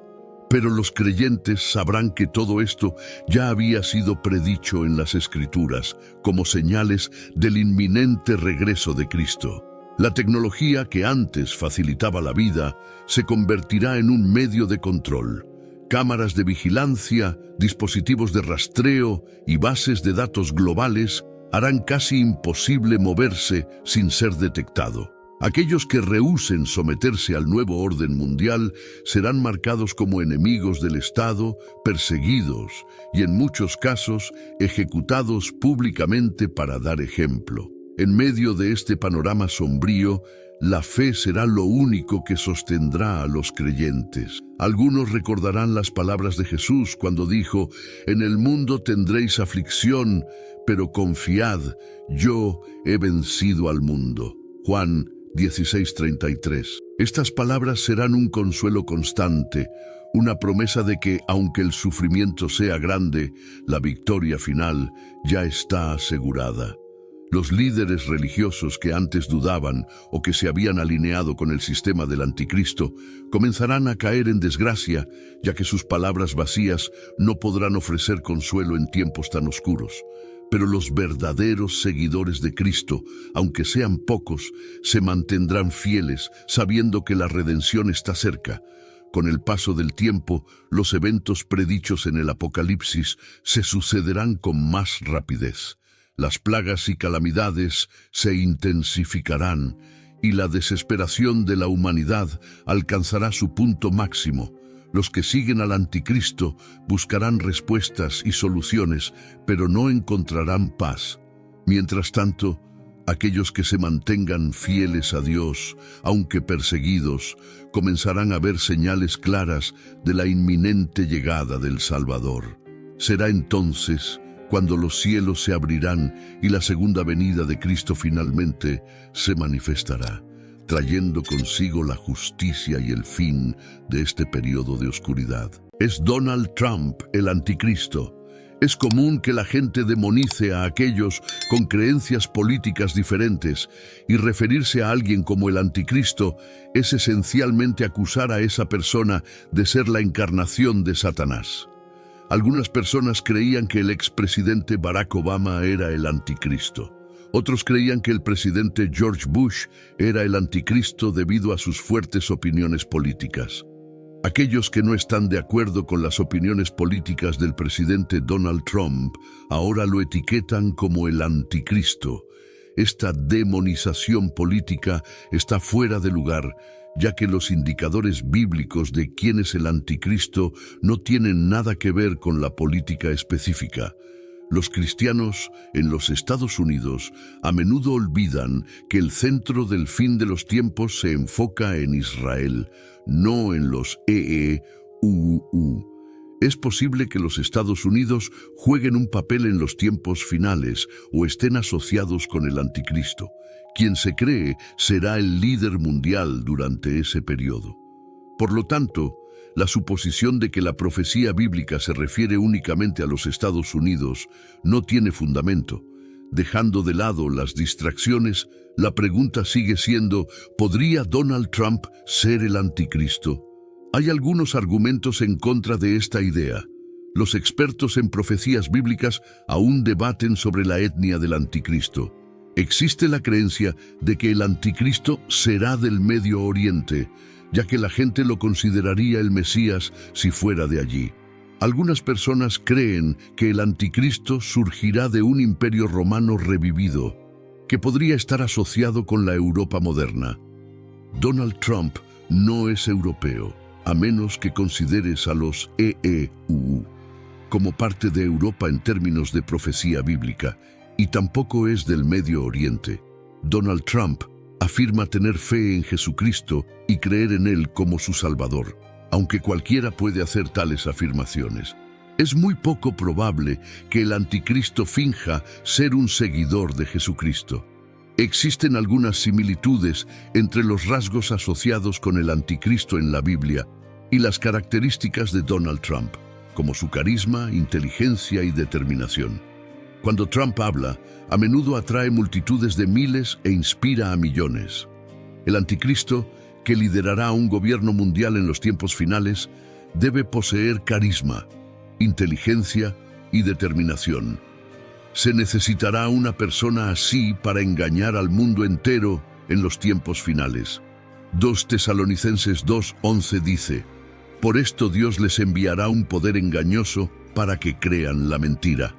Pero los creyentes sabrán que todo esto ya había sido predicho en las Escrituras como señales del inminente regreso de Cristo. La tecnología que antes facilitaba la vida se convertirá en un medio de control. Cámaras de vigilancia, dispositivos de rastreo y bases de datos globales harán casi imposible moverse sin ser detectado. Aquellos que rehúsen someterse al nuevo orden mundial serán marcados como enemigos del Estado, perseguidos y, en muchos casos, ejecutados públicamente para dar ejemplo. En medio de este panorama sombrío, la fe será lo único que sostendrá a los creyentes. Algunos recordarán las palabras de Jesús cuando dijo: «En el mundo tendréis aflicción, pero confiad, yo he vencido al mundo». Juan 16:33. Estas palabras serán un consuelo constante, una promesa de que, aunque el sufrimiento sea grande, la victoria final ya está asegurada. Los líderes religiosos que antes dudaban o que se habían alineado con el sistema del anticristo comenzarán a caer en desgracia, ya que sus palabras vacías no podrán ofrecer consuelo en tiempos tan oscuros. Pero los verdaderos seguidores de Cristo, aunque sean pocos, se mantendrán fieles, sabiendo que la redención está cerca. Con el paso del tiempo, los eventos predichos en el Apocalipsis se sucederán con más rapidez. Las plagas y calamidades se intensificarán y la desesperación de la humanidad alcanzará su punto máximo. Los que siguen al anticristo buscarán respuestas y soluciones, pero no encontrarán paz. Mientras tanto, aquellos que se mantengan fieles a Dios, aunque perseguidos, comenzarán a ver señales claras de la inminente llegada del Salvador. Será entonces cuando los cielos se abrirán y la segunda venida de Cristo finalmente se manifestará, trayendo consigo la justicia y el fin de este periodo de oscuridad. ¿Es Donald Trump el anticristo? Es común que la gente demonice a aquellos con creencias políticas diferentes, y referirse a alguien como el anticristo es esencialmente acusar a esa persona de ser la encarnación de Satanás. Algunas personas creían que el expresidente Barack Obama era el anticristo. Otros creían que el presidente George Bush era el anticristo debido a sus fuertes opiniones políticas. Aquellos que no están de acuerdo con las opiniones políticas del presidente Donald Trump ahora lo etiquetan como el anticristo. Esta demonización política está fuera de lugar, ya que los indicadores bíblicos de quién es el anticristo no tienen nada que ver con la política específica. Los cristianos en los Estados Unidos a menudo olvidan que el centro del fin de los tiempos se enfoca en Israel, no en los EEUU. Es posible que los Estados Unidos jueguen un papel en los tiempos finales o estén asociados con el anticristo. Quien se cree será el líder mundial durante ese periodo. Por lo tanto, la suposición de que la profecía bíblica se refiere únicamente a los Estados Unidos no tiene fundamento. Dejando de lado las distracciones, la pregunta sigue siendo: ¿podría Donald Trump ser el anticristo? Hay algunos argumentos en contra de esta idea. Los expertos en profecías bíblicas aún debaten sobre la etnia del anticristo. Existe la creencia de que el anticristo será del Medio Oriente, ya que la gente lo consideraría el Mesías si fuera de allí. Algunas personas creen que el anticristo surgirá de un imperio romano revivido, que podría estar asociado con la Europa moderna. Donald Trump no es europeo, a menos que consideres a los EEUU como parte de Europa en términos de profecía bíblica, y tampoco es del Medio Oriente. Donald Trump afirma tener fe en Jesucristo y creer en Él como su Salvador, aunque cualquiera puede hacer tales afirmaciones. Es muy poco probable que el anticristo finja ser un seguidor de Jesucristo. Existen algunas similitudes entre los rasgos asociados con el anticristo en la Biblia y las características de Donald Trump, como su carisma, inteligencia y determinación. Cuando Trump habla, a menudo atrae multitudes de miles e inspira a millones. El anticristo, que liderará un gobierno mundial en los tiempos finales, debe poseer carisma, inteligencia y determinación. Se necesitará una persona así para engañar al mundo entero en los tiempos finales. 2 Tesalonicenses 2:11 dice: por esto Dios les enviará un poder engañoso para que crean la mentira.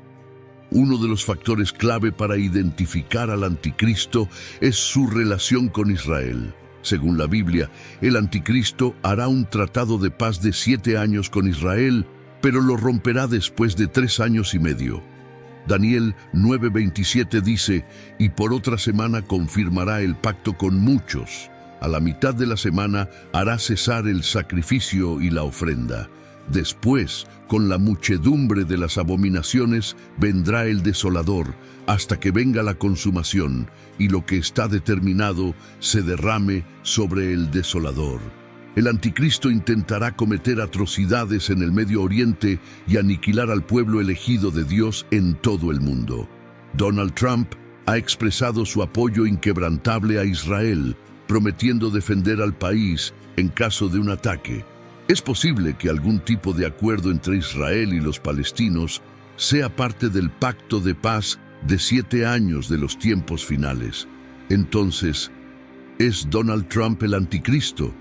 Uno de los factores clave para identificar al anticristo es su relación con Israel. Según la Biblia, el anticristo hará un tratado de paz de 7 años con Israel, pero lo romperá después de 3 años y medio. Daniel 9:27 dice: y por otra semana confirmará el pacto con muchos. A la mitad de la semana hará cesar el sacrificio y la ofrenda. Después, con la muchedumbre de las abominaciones, vendrá el desolador, hasta que venga la consumación, y lo que está determinado se derrame sobre el desolador. El anticristo intentará cometer atrocidades en el Medio Oriente y aniquilar al pueblo elegido de Dios en todo el mundo. Donald Trump ha expresado su apoyo inquebrantable a Israel, prometiendo defender al país en caso de un ataque. Es posible que algún tipo de acuerdo entre Israel y los palestinos sea parte del pacto de paz de 7 años de los tiempos finales. Entonces, ¿es Donald Trump el anticristo?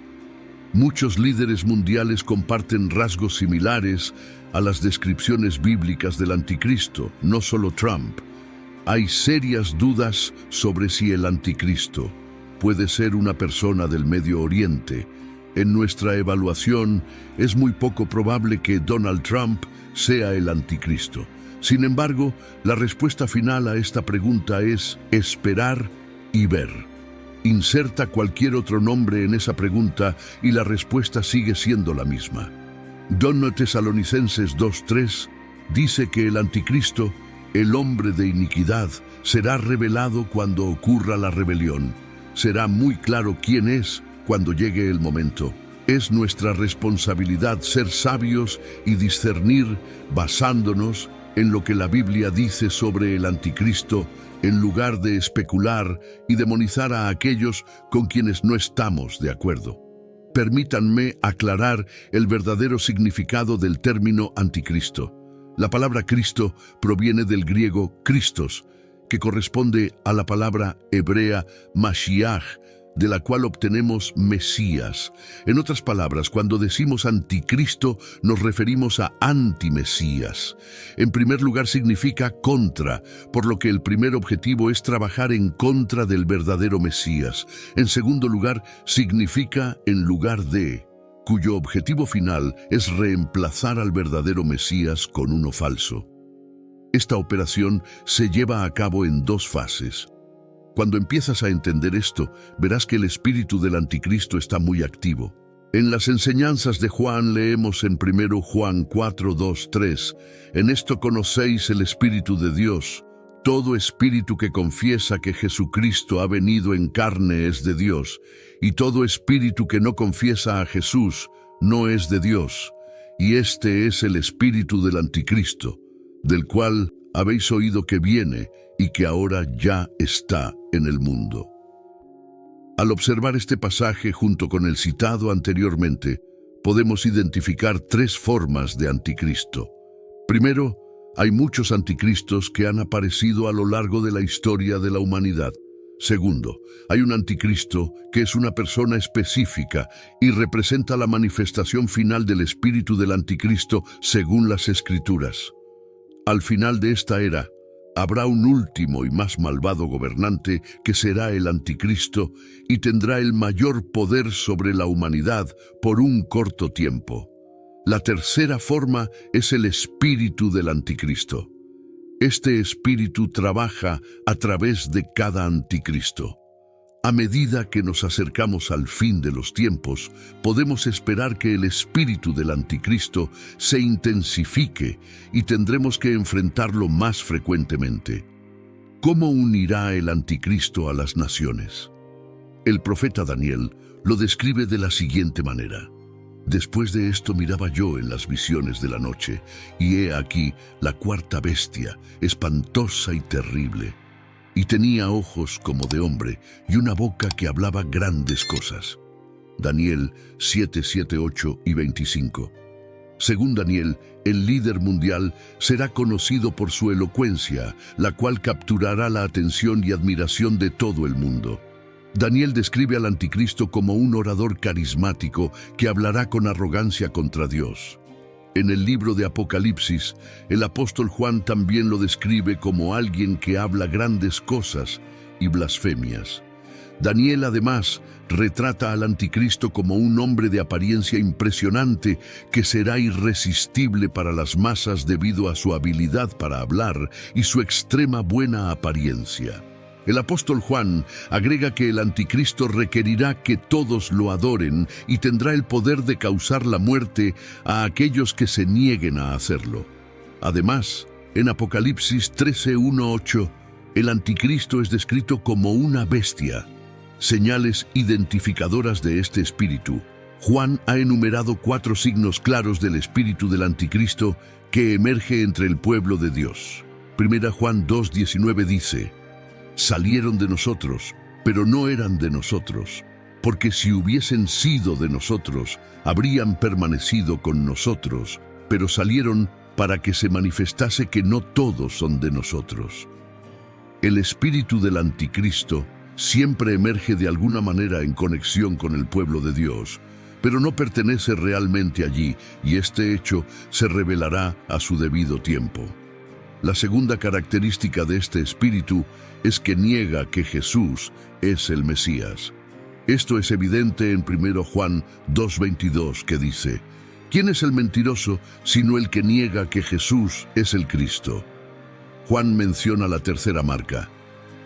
Muchos líderes mundiales comparten rasgos similares a las descripciones bíblicas del anticristo, no solo Trump. Hay serias dudas sobre si el anticristo puede ser una persona del Medio Oriente. En nuestra evaluación, es muy poco probable que Donald Trump sea el anticristo. Sin embargo, la respuesta final a esta pregunta es esperar y ver. Inserta cualquier otro nombre en esa pregunta y la respuesta sigue siendo la misma. 2 Tesalonicenses 2:3 dice que el anticristo, el hombre de iniquidad, será revelado cuando ocurra la rebelión. Será muy claro quién es cuando llegue el momento. Es nuestra responsabilidad ser sabios y discernir basándonos en lo que la Biblia dice sobre el anticristo, en lugar de especular y demonizar a aquellos con quienes no estamos de acuerdo. Permítanme aclarar el verdadero significado del término anticristo. La palabra Cristo proviene del griego Christos, que corresponde a la palabra hebrea Mashiach, de la cual obtenemos Mesías. En otras palabras, cuando decimos anticristo, nos referimos a antimesías. En primer lugar, significa contra, por lo que el primer objetivo es trabajar en contra del verdadero Mesías. En segundo lugar, significa en lugar de, cuyo objetivo final es reemplazar al verdadero Mesías con uno falso. Esta operación se lleva a cabo en 2 fases. Cuando empiezas a entender esto, verás que el espíritu del anticristo está muy activo. En las enseñanzas de Juan leemos en 1 Juan 4:2-3, en esto conocéis el Espíritu de Dios. Todo espíritu que confiesa que Jesucristo ha venido en carne es de Dios, y todo espíritu que no confiesa a Jesús no es de Dios. Y este es el espíritu del anticristo, del cual habéis oído que viene y que ahora ya está en el mundo. Al observar este pasaje junto con el citado anteriormente, podemos identificar 3 formas de anticristo. Primero, hay muchos anticristos que han aparecido a lo largo de la historia de la humanidad. Segundo, hay un anticristo que es una persona específica y representa la manifestación final del espíritu del anticristo según las Escrituras. Al final de esta era, habrá un último y más malvado gobernante que será el anticristo y tendrá el mayor poder sobre la humanidad por un corto tiempo. La tercera forma es el espíritu del anticristo. Este espíritu trabaja a través de cada anticristo. A medida que nos acercamos al fin de los tiempos, podemos esperar que el espíritu del anticristo se intensifique y tendremos que enfrentarlo más frecuentemente. ¿Cómo unirá el anticristo a las naciones? El profeta Daniel lo describe de la siguiente manera. Después de esto miraba yo en las visiones de la noche, y he aquí la cuarta bestia, espantosa y terrible. Y tenía ojos como de hombre y una boca que hablaba grandes cosas. Daniel 7, 7, 8 y 25. Según Daniel, el líder mundial será conocido por su elocuencia, la cual capturará la atención y admiración de todo el mundo. Daniel describe al anticristo como un orador carismático que hablará con arrogancia contra Dios. En el libro de Apocalipsis, el apóstol Juan también lo describe como alguien que habla grandes cosas y blasfemias. Daniel además retrata al anticristo como un hombre de apariencia impresionante que será irresistible para las masas debido a su habilidad para hablar y su extrema buena apariencia. El apóstol Juan agrega que el anticristo requerirá que todos lo adoren y tendrá el poder de causar la muerte a aquellos que se nieguen a hacerlo. Además, en Apocalipsis 13:1-8, el anticristo es descrito como una bestia. Señales identificadoras de este espíritu. Juan ha enumerado 4 signos claros del espíritu del anticristo que emerge entre el pueblo de Dios. 1 Juan 2:19 dice: salieron de nosotros, pero no eran de nosotros, porque si hubiesen sido de nosotros, habrían permanecido con nosotros, pero salieron para que se manifestase que no todos son de nosotros. El espíritu del anticristo siempre emerge de alguna manera en conexión con el pueblo de Dios, pero no pertenece realmente allí, y este hecho se revelará a su debido tiempo. La segunda característica de este espíritu es que niega que Jesús es el Mesías. Esto es evidente en 1 Juan 2:22, que dice: ¿quién es el mentiroso sino el que niega que Jesús es el Cristo? Juan menciona la tercera marca.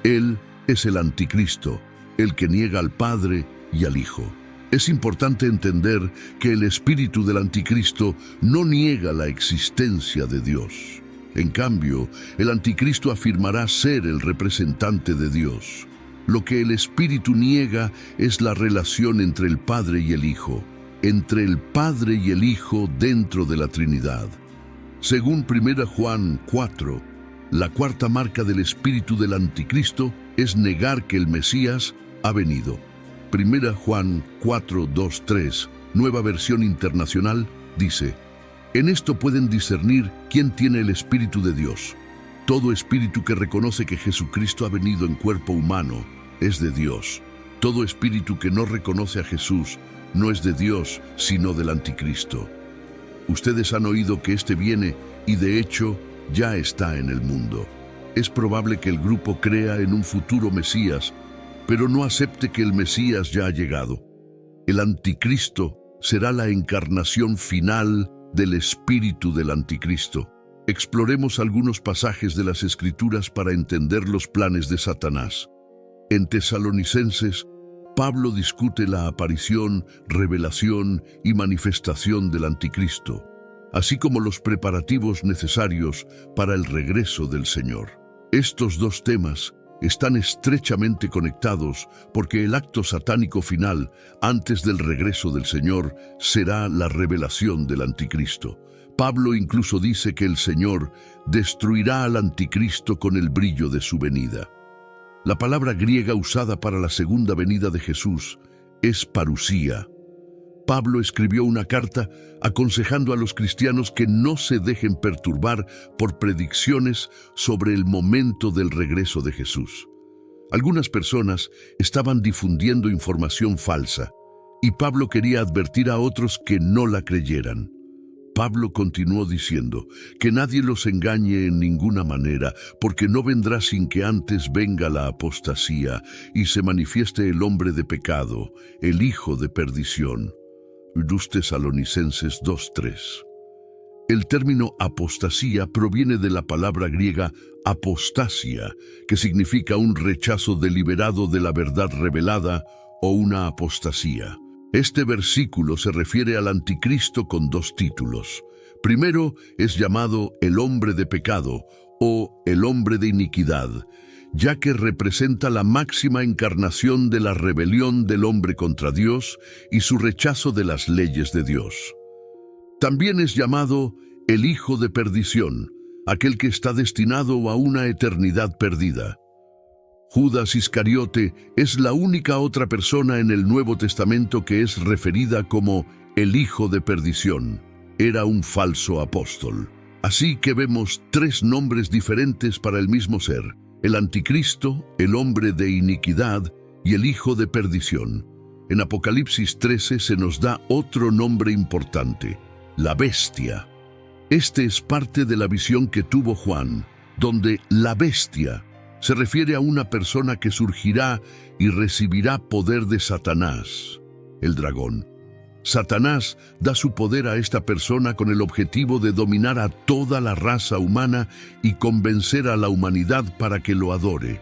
Él es el anticristo, el que niega al Padre y al Hijo. Es importante entender que el espíritu del anticristo no niega la existencia de Dios. En cambio, el anticristo afirmará ser el representante de Dios. Lo que el espíritu niega es la relación entre el Padre y el Hijo, entre el Padre y el Hijo dentro de la Trinidad. Según 1 Juan 4, la cuarta marca del espíritu del anticristo es negar que el Mesías ha venido. 1 Juan 4:2-3, Nueva Versión Internacional, dice: en esto pueden discernir quién tiene el Espíritu de Dios. Todo espíritu que reconoce que Jesucristo ha venido en cuerpo humano es de Dios. Todo espíritu que no reconoce a Jesús no es de Dios, sino del anticristo. Ustedes han oído que éste viene y de hecho ya está en el mundo. Es probable que el grupo crea en un futuro Mesías, pero no acepte que el Mesías ya ha llegado. El anticristo será la encarnación final del espíritu del anticristo. Exploremos algunos pasajes de las Escrituras para entender los planes de Satanás. En Tesalonicenses, Pablo discute la aparición, revelación y manifestación del anticristo, así como los preparativos necesarios para el regreso del Señor. Estos dos temas están estrechamente conectados porque el acto satánico final, antes del regreso del Señor, será la revelación del anticristo. Pablo incluso dice que el Señor destruirá al anticristo con el brillo de su venida. La palabra griega usada para la segunda venida de Jesús es parusía. Pablo escribió una carta aconsejando a los cristianos que no se dejen perturbar por predicciones sobre el momento del regreso de Jesús. Algunas personas estaban difundiendo información falsa, y Pablo quería advertir a otros que no la creyeran. Pablo continuó diciendo que nadie los engañe en ninguna manera, porque no vendrá sin que antes venga la apostasía y se manifieste el hombre de pecado, el hijo de perdición. 2 Tesalonicenses 2:3. El término apostasía proviene de la palabra griega apostasia, que significa un rechazo deliberado de la verdad revelada o una apostasía. Este versículo se refiere al anticristo con dos títulos. Primero es llamado el hombre de pecado o el hombre de iniquidad, ya que representa la máxima encarnación de la rebelión del hombre contra Dios y su rechazo de las leyes de Dios. También es llamado el hijo de perdición, aquel que está destinado a una eternidad perdida. Judas Iscariote es la única otra persona en el Nuevo Testamento que es referida como el hijo de perdición. era un falso apóstol. Así que vemos tres nombres diferentes para el mismo ser: el anticristo, el hombre de iniquidad y el hijo de perdición. En Apocalipsis 13 se nos da otro nombre importante: la bestia. Este es parte de la visión que tuvo Juan, donde la bestia se refiere a una persona que surgirá y recibirá poder de Satanás, el dragón. Satanás da su poder a esta persona con el objetivo de dominar a toda la raza humana y convencer a la humanidad para que lo adore.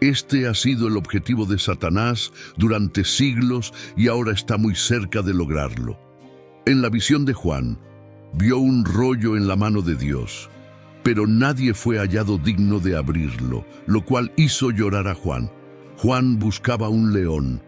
Este ha sido el objetivo de Satanás durante siglos y ahora está muy cerca de lograrlo. En la visión de Juan, vio un rollo en la mano de Dios, pero nadie fue hallado digno de abrirlo, lo cual hizo llorar a Juan. Juan buscaba un león,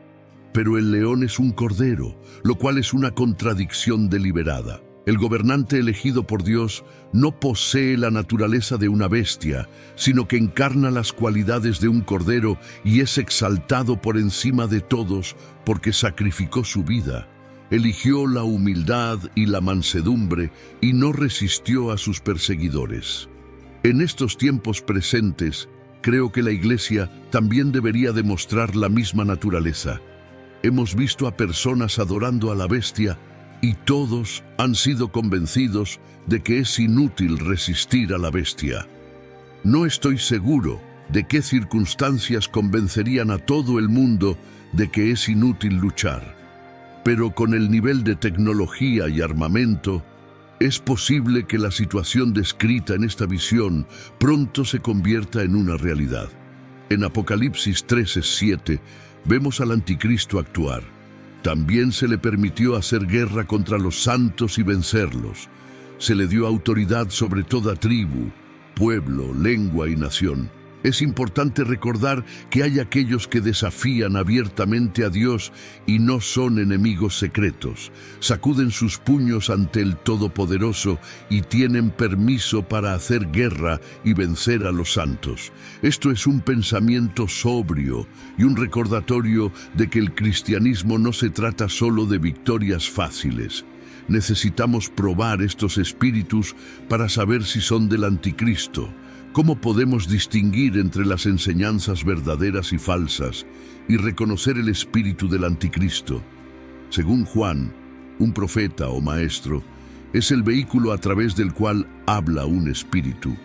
pero el león es un cordero, lo cual es una contradicción deliberada. El gobernante elegido por Dios no posee la naturaleza de una bestia, sino que encarna las cualidades de un cordero y es exaltado por encima de todos porque sacrificó su vida. Eligió la humildad y la mansedumbre y no resistió a sus perseguidores. En estos tiempos presentes, creo que la Iglesia también debería demostrar la misma naturaleza. Hemos visto a personas adorando a la bestia y todos han sido convencidos de que es inútil resistir a la bestia. No estoy seguro de qué circunstancias convencerían a todo el mundo de que es inútil luchar. Pero con el nivel de tecnología y armamento, es posible que la situación descrita en esta visión pronto se convierta en una realidad. En Apocalipsis 13:7 vemos al anticristo actuar. También se le permitió hacer guerra contra los santos y vencerlos. Se le dio autoridad sobre toda tribu, pueblo, lengua y nación. Es importante recordar que hay aquellos que desafían abiertamente a Dios y no son enemigos secretos. Sacuden sus puños ante el Todopoderoso y tienen permiso para hacer guerra y vencer a los santos. Esto es un pensamiento sobrio y un recordatorio de que el cristianismo no se trata solo de victorias fáciles. Necesitamos probar estos espíritus para saber si son del anticristo. ¿Cómo podemos distinguir entre las enseñanzas verdaderas y falsas y reconocer el espíritu del anticristo? Según Juan, un profeta o maestro, es el vehículo a través del cual habla un espíritu.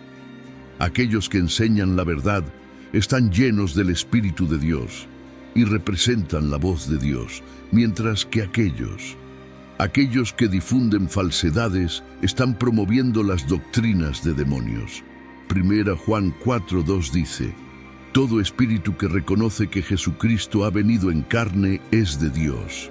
Aquellos que enseñan la verdad están llenos del Espíritu de Dios y representan la voz de Dios, mientras que aquellos que difunden falsedades están promoviendo las doctrinas de demonios. Primera Juan 4:2 dice: todo espíritu que reconoce que Jesucristo ha venido en carne es de Dios.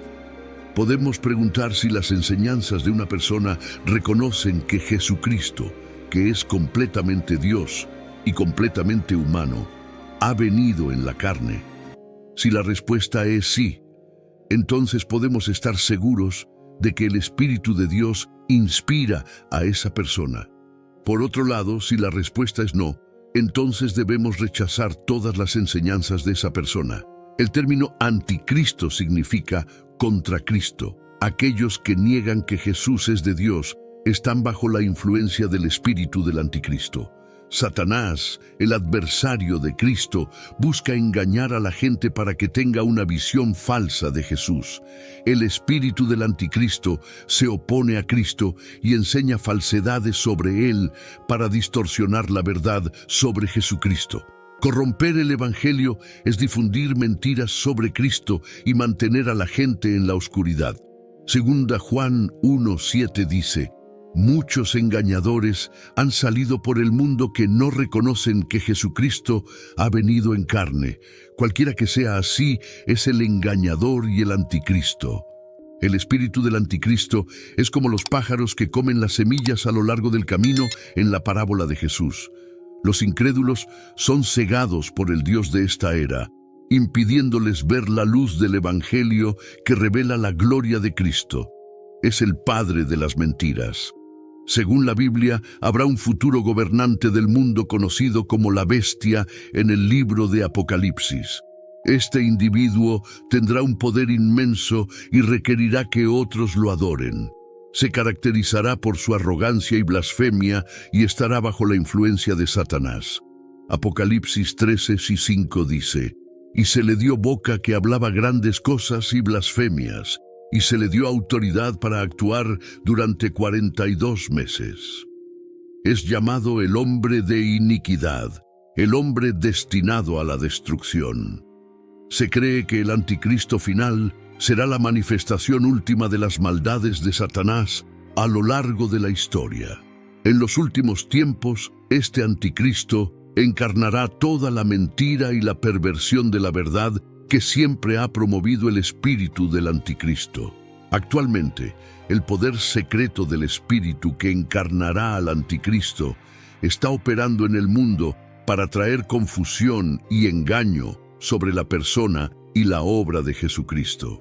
Podemos preguntar si las enseñanzas de una persona reconocen que Jesucristo, que es completamente Dios y completamente humano, ha venido en la carne. Si la respuesta es sí, entonces podemos estar seguros de que el Espíritu de Dios inspira a esa persona. Por otro lado, si la respuesta es no, entonces debemos rechazar todas las enseñanzas de esa persona. El término anticristo significa contra Cristo. Aquellos que niegan que Jesús es de Dios están bajo la influencia del espíritu del anticristo. Satanás, el adversario de Cristo, busca engañar a la gente para que tenga una visión falsa de Jesús. El espíritu del anticristo se opone a Cristo y enseña falsedades sobre él para distorsionar la verdad sobre Jesucristo. Corromper el evangelio es difundir mentiras sobre Cristo y mantener a la gente en la oscuridad. Segunda Juan 1:7 dice: muchos engañadores han salido por el mundo que no reconocen que Jesucristo ha venido en carne. Cualquiera que sea así es el engañador y el anticristo. El espíritu del anticristo es como los pájaros que comen las semillas a lo largo del camino en la parábola de Jesús. Los incrédulos son cegados por el Dios de esta era, impidiéndoles ver la luz del evangelio que revela la gloria de Cristo. Es el padre de las mentiras. Según la Biblia, habrá un futuro gobernante del mundo conocido como la bestia en el libro de Apocalipsis. Este individuo tendrá un poder inmenso y requerirá que otros lo adoren. Se caracterizará por su arrogancia y blasfemia y estará bajo la influencia de Satanás. Apocalipsis 13:5 dice: «Y se le dio boca que hablaba grandes cosas y blasfemias, y se le dio autoridad para actuar durante 42 meses». Es llamado el hombre de iniquidad, el hombre destinado a la destrucción. Se cree que el anticristo final será la manifestación última de las maldades de Satanás a lo largo de la historia. En los últimos tiempos, este anticristo encarnará toda la mentira y la perversión de la verdad que siempre ha promovido el espíritu del anticristo. Actualmente, el poder secreto del espíritu que encarnará al anticristo está operando en el mundo para traer confusión y engaño sobre la persona y la obra de Jesucristo.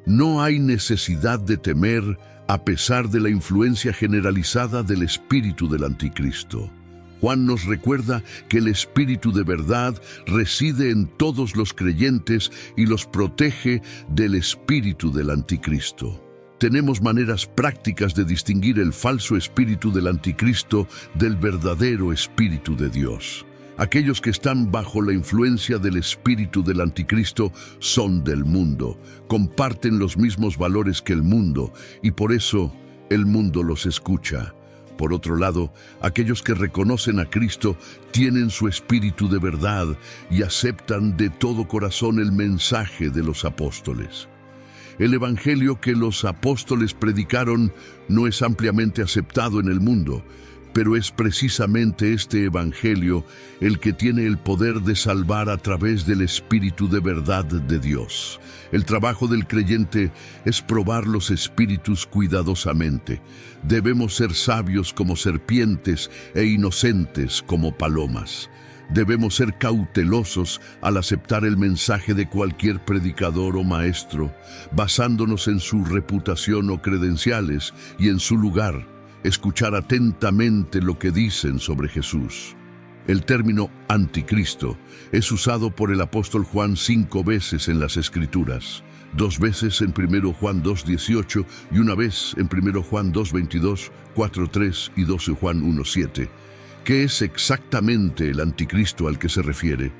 No hay necesidad de temer a pesar de la influencia generalizada del espíritu del anticristo. Juan nos recuerda que el espíritu de verdad reside en todos los creyentes y los protege del espíritu del anticristo. Tenemos maneras prácticas de distinguir el falso espíritu del anticristo del verdadero espíritu de Dios. Aquellos que están bajo la influencia del espíritu del anticristo son del mundo, comparten los mismos valores que el mundo y por eso el mundo los escucha. Por otro lado, aquellos que reconocen a Cristo tienen su espíritu de verdad y aceptan de todo corazón el mensaje de los apóstoles. El evangelio que los apóstoles predicaron no es ampliamente aceptado en el mundo, pero es precisamente este evangelio el que tiene el poder de salvar a través del espíritu de verdad de Dios. El trabajo del creyente es probar los espíritus cuidadosamente. Debemos ser sabios como serpientes e inocentes como palomas. Debemos ser cautelosos al aceptar el mensaje de cualquier predicador o maestro, basándonos en su reputación o credenciales y en su lugar. Escuchar atentamente lo que dicen sobre Jesús. El término anticristo es usado por el apóstol Juan 5 veces en las Escrituras, 2 veces en 1 Juan 2:18 y una vez en 1 Juan 2:22, 4:3 y 12 Juan 1:7. ¿Qué es exactamente el anticristo al que se refiere?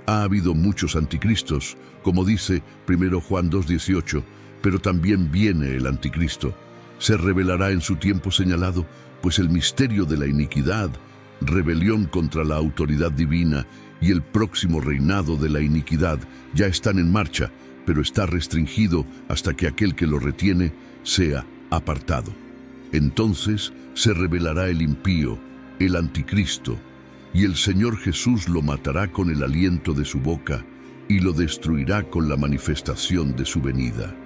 Ha habido muchos anticristos, como dice 1 Juan 2:18, pero también viene el anticristo. Se revelará en su tiempo señalado, pues el misterio de la iniquidad, rebelión contra la autoridad divina y el próximo reinado de la iniquidad ya están en marcha, pero está restringido hasta que aquel que lo retiene sea apartado. Entonces se revelará el impío, el anticristo, y el Señor Jesús lo matará con el aliento de su boca y lo destruirá con la manifestación de su venida.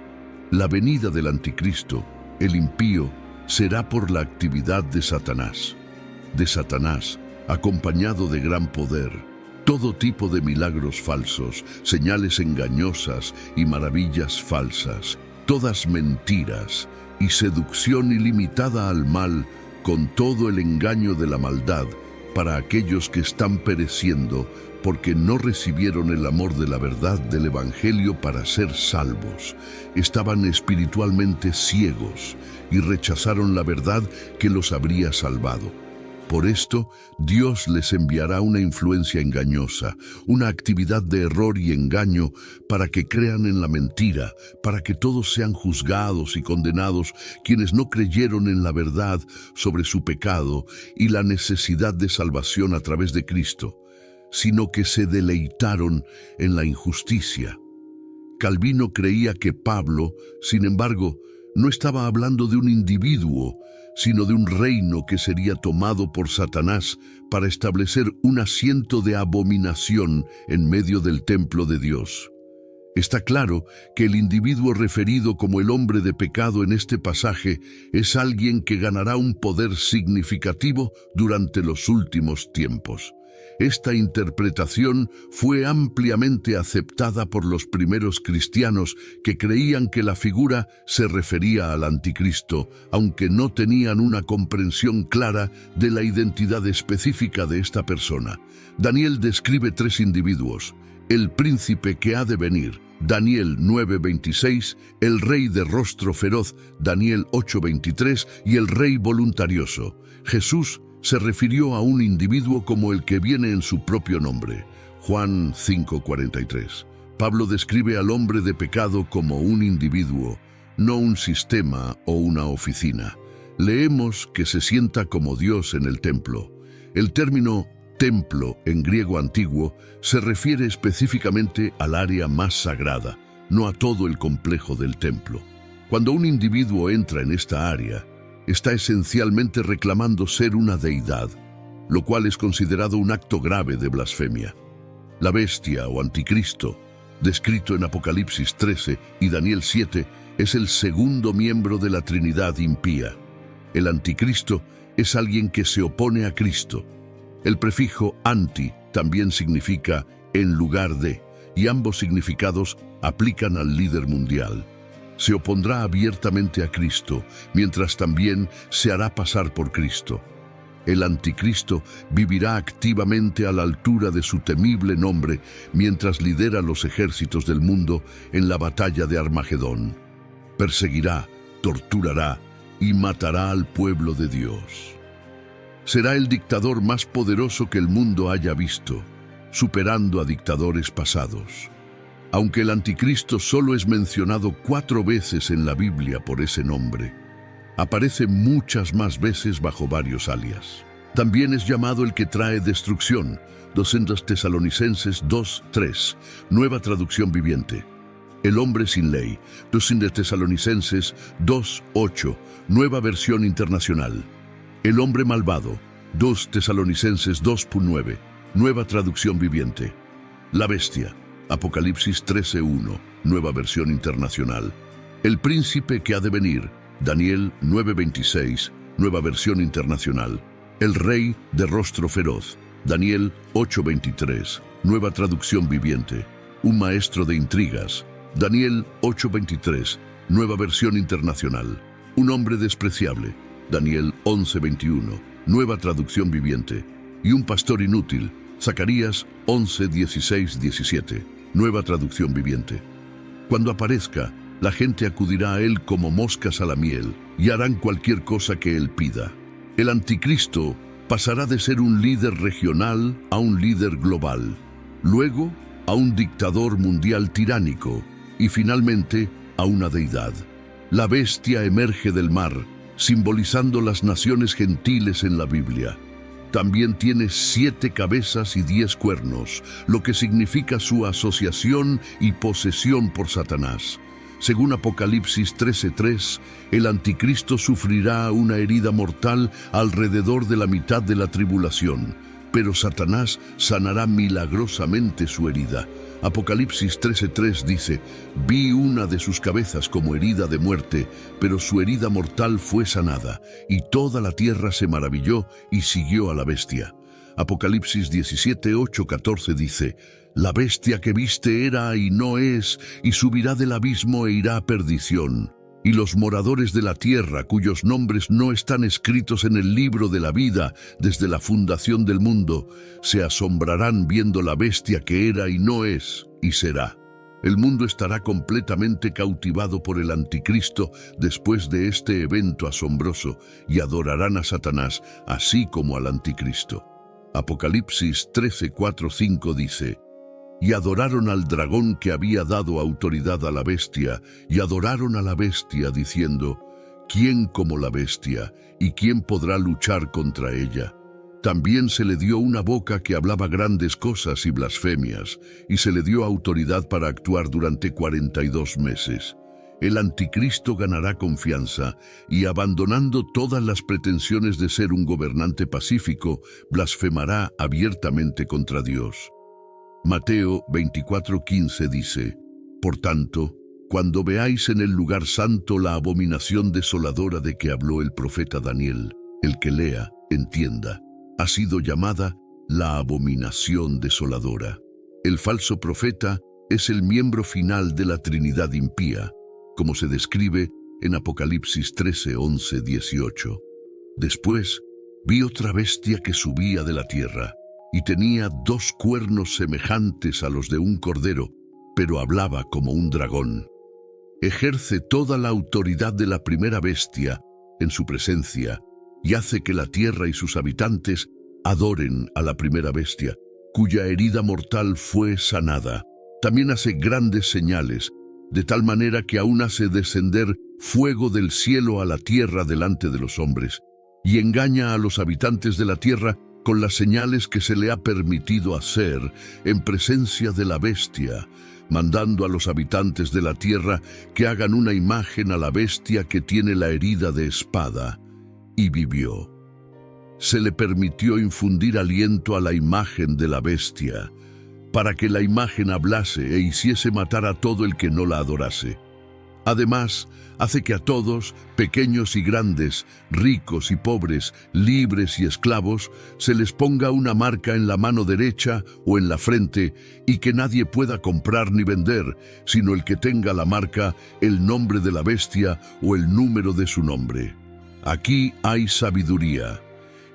La venida del anticristo, el impío, será por la actividad de Satanás, acompañado de gran poder, todo tipo de milagros falsos, señales engañosas y maravillas falsas, todas mentiras y seducción ilimitada al mal con todo el engaño de la maldad para aquellos que están pereciendo porque no recibieron el amor de la verdad del Evangelio para ser salvos. Estaban espiritualmente ciegos y rechazaron la verdad que los habría salvado. Por esto, Dios les enviará una influencia engañosa, una actividad de error y engaño para que crean en la mentira, para que todos sean juzgados y condenados quienes no creyeron en la verdad sobre su pecado y la necesidad de salvación a través de Cristo, sino que se deleitaron en la injusticia. Calvino creía que Pablo, sin embargo, no estaba hablando de un individuo, sino de un reino que sería tomado por Satanás para establecer un asiento de abominación en medio del templo de Dios. Está claro que el individuo referido como el hombre de pecado en este pasaje es alguien que ganará un poder significativo durante los últimos tiempos. Esta interpretación fue ampliamente aceptada por los primeros cristianos que creían que la figura se refería al anticristo, aunque no tenían una comprensión clara de la identidad específica de esta persona. Daniel describe 3 individuos: el príncipe que ha de venir, Daniel 9:26, el rey de rostro feroz, Daniel 8:23, y el rey voluntarioso. Jesús se refirió a un individuo como el que viene en su propio nombre, Juan 5:43. Pablo describe al hombre de pecado como un individuo, no un sistema o una oficina. Leemos que se sienta como Dios en el templo. El término templo en griego antiguo se refiere específicamente al área más sagrada, no a todo el complejo del templo. Cuando un individuo entra en esta área, está esencialmente reclamando ser una deidad, lo cual es considerado un acto grave de blasfemia. La bestia o anticristo, descrito en Apocalipsis 13 y Daniel 7, es el segundo miembro de la Trinidad impía. El anticristo es alguien que se opone a Cristo. El prefijo anti también significa en lugar de, y ambos significados aplican al líder mundial. Se opondrá abiertamente a Cristo, mientras también se hará pasar por Cristo. El anticristo vivirá activamente a la altura de su temible nombre mientras lidera los ejércitos del mundo en la batalla de Armagedón. Perseguirá, torturará y matará al pueblo de Dios. Será el dictador más poderoso que el mundo haya visto, superando a dictadores pasados. Aunque el anticristo solo es mencionado 4 veces en la Biblia por ese nombre, aparece muchas más veces bajo varios alias. También es llamado el que trae destrucción, 2 Tesalonicenses 2:3, nueva traducción viviente. El hombre sin ley, 2 Tesalonicenses 2:8, nueva versión internacional. El hombre malvado, 2 Tesalonicenses 2:9, nueva traducción viviente. La bestia, Apocalipsis 13:1, nueva versión internacional. El príncipe que ha de venir, Daniel 9:26, nueva versión internacional. El rey de rostro feroz, Daniel 8:23, nueva traducción viviente. Un maestro de intrigas, Daniel 8:23, nueva versión internacional. Un hombre despreciable, Daniel 11:21, nueva traducción viviente. Y un pastor inútil, Zacarías 11:16-17, nueva traducción viviente. Cuando aparezca, la gente acudirá a él como moscas a la miel y harán cualquier cosa que él pida. El anticristo pasará de ser un líder regional a un líder global, luego a un dictador mundial tiránico y finalmente a una deidad. La bestia emerge del mar, simbolizando las naciones gentiles en la Biblia. También tiene 7 cabezas y 10 cuernos, lo que significa su asociación y posesión por Satanás. Según Apocalipsis 13:3, el anticristo sufrirá una herida mortal alrededor de la mitad de la tribulación, pero Satanás sanará milagrosamente su herida. Apocalipsis 13:3 dice: «Vi una de sus cabezas como herida de muerte, pero su herida mortal fue sanada, y toda la tierra se maravilló y siguió a la bestia». Apocalipsis 17:8-14 dice: «La bestia que viste era y no es, y subirá del abismo e irá a perdición. Y los moradores de la tierra, cuyos nombres no están escritos en el libro de la vida desde la fundación del mundo, se asombrarán viendo la bestia que era y no es, y será». El mundo estará completamente cautivado por el anticristo después de este evento asombroso, y adorarán a Satanás, así como al anticristo. Apocalipsis 13:4-5 dice: «Y adoraron al dragón que había dado autoridad a la bestia, y adoraron a la bestia diciendo: ¿Quién como la bestia? ¿Y quién podrá luchar contra ella? También se le dio una boca que hablaba grandes cosas y blasfemias, y se le dio autoridad para actuar durante 42 meses. El anticristo ganará confianza y, abandonando todas las pretensiones de ser un gobernante pacífico, blasfemará abiertamente contra Dios». Mateo 24:15 dice: «Por tanto, cuando veáis en el lugar santo la abominación desoladora de que habló el profeta Daniel, el que lea, entienda. Ha sido llamada la abominación desoladora». El falso profeta es el miembro final de la Trinidad impía, como se describe en Apocalipsis 13:11-18. «Después vi otra bestia que subía de la tierra. y tenía 2 cuernos semejantes a los de un cordero, pero hablaba como un dragón. Ejerce toda la autoridad de la primera bestia en su presencia y hace que la tierra y sus habitantes adoren a la primera bestia, cuya herida mortal fue sanada. También hace grandes señales, de tal manera que aún hace descender fuego del cielo a la tierra delante de los hombres, y engaña a los habitantes de la tierra con las señales que se le ha permitido hacer en presencia de la bestia, mandando a los habitantes de la tierra que hagan una imagen a la bestia que tiene la herida de espada, y vivió. Se le permitió infundir aliento a la imagen de la bestia, para que la imagen hablase e hiciese matar a todo el que no la adorase. Además, hace que a todos, pequeños y grandes, ricos y pobres, libres y esclavos, se les ponga una marca en la mano derecha o en la frente, y que nadie pueda comprar ni vender, sino el que tenga la marca, el nombre de la bestia o el número de su nombre. Aquí hay sabiduría.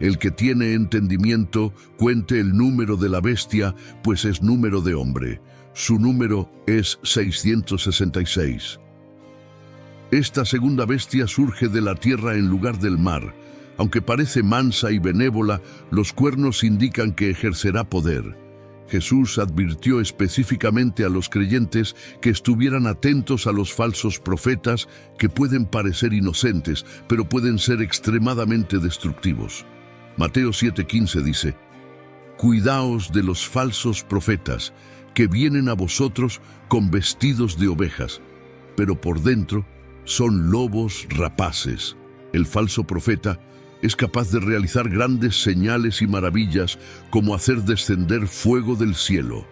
El que tiene entendimiento, cuente el número de la bestia, pues es número de hombre. Su número es 666. Esta segunda bestia surge de la tierra en lugar del mar. Aunque parece mansa y benévola, los cuernos indican que ejercerá poder. Jesús advirtió específicamente a los creyentes que estuvieran atentos a los falsos profetas que pueden parecer inocentes, pero pueden ser extremadamente destructivos. Mateo 7:15 dice: «Cuidaos de los falsos profetas que vienen a vosotros con vestidos de ovejas, pero por dentro son lobos rapaces». El falso profeta es capaz de realizar grandes señales y maravillas, como hacer descender fuego del cielo.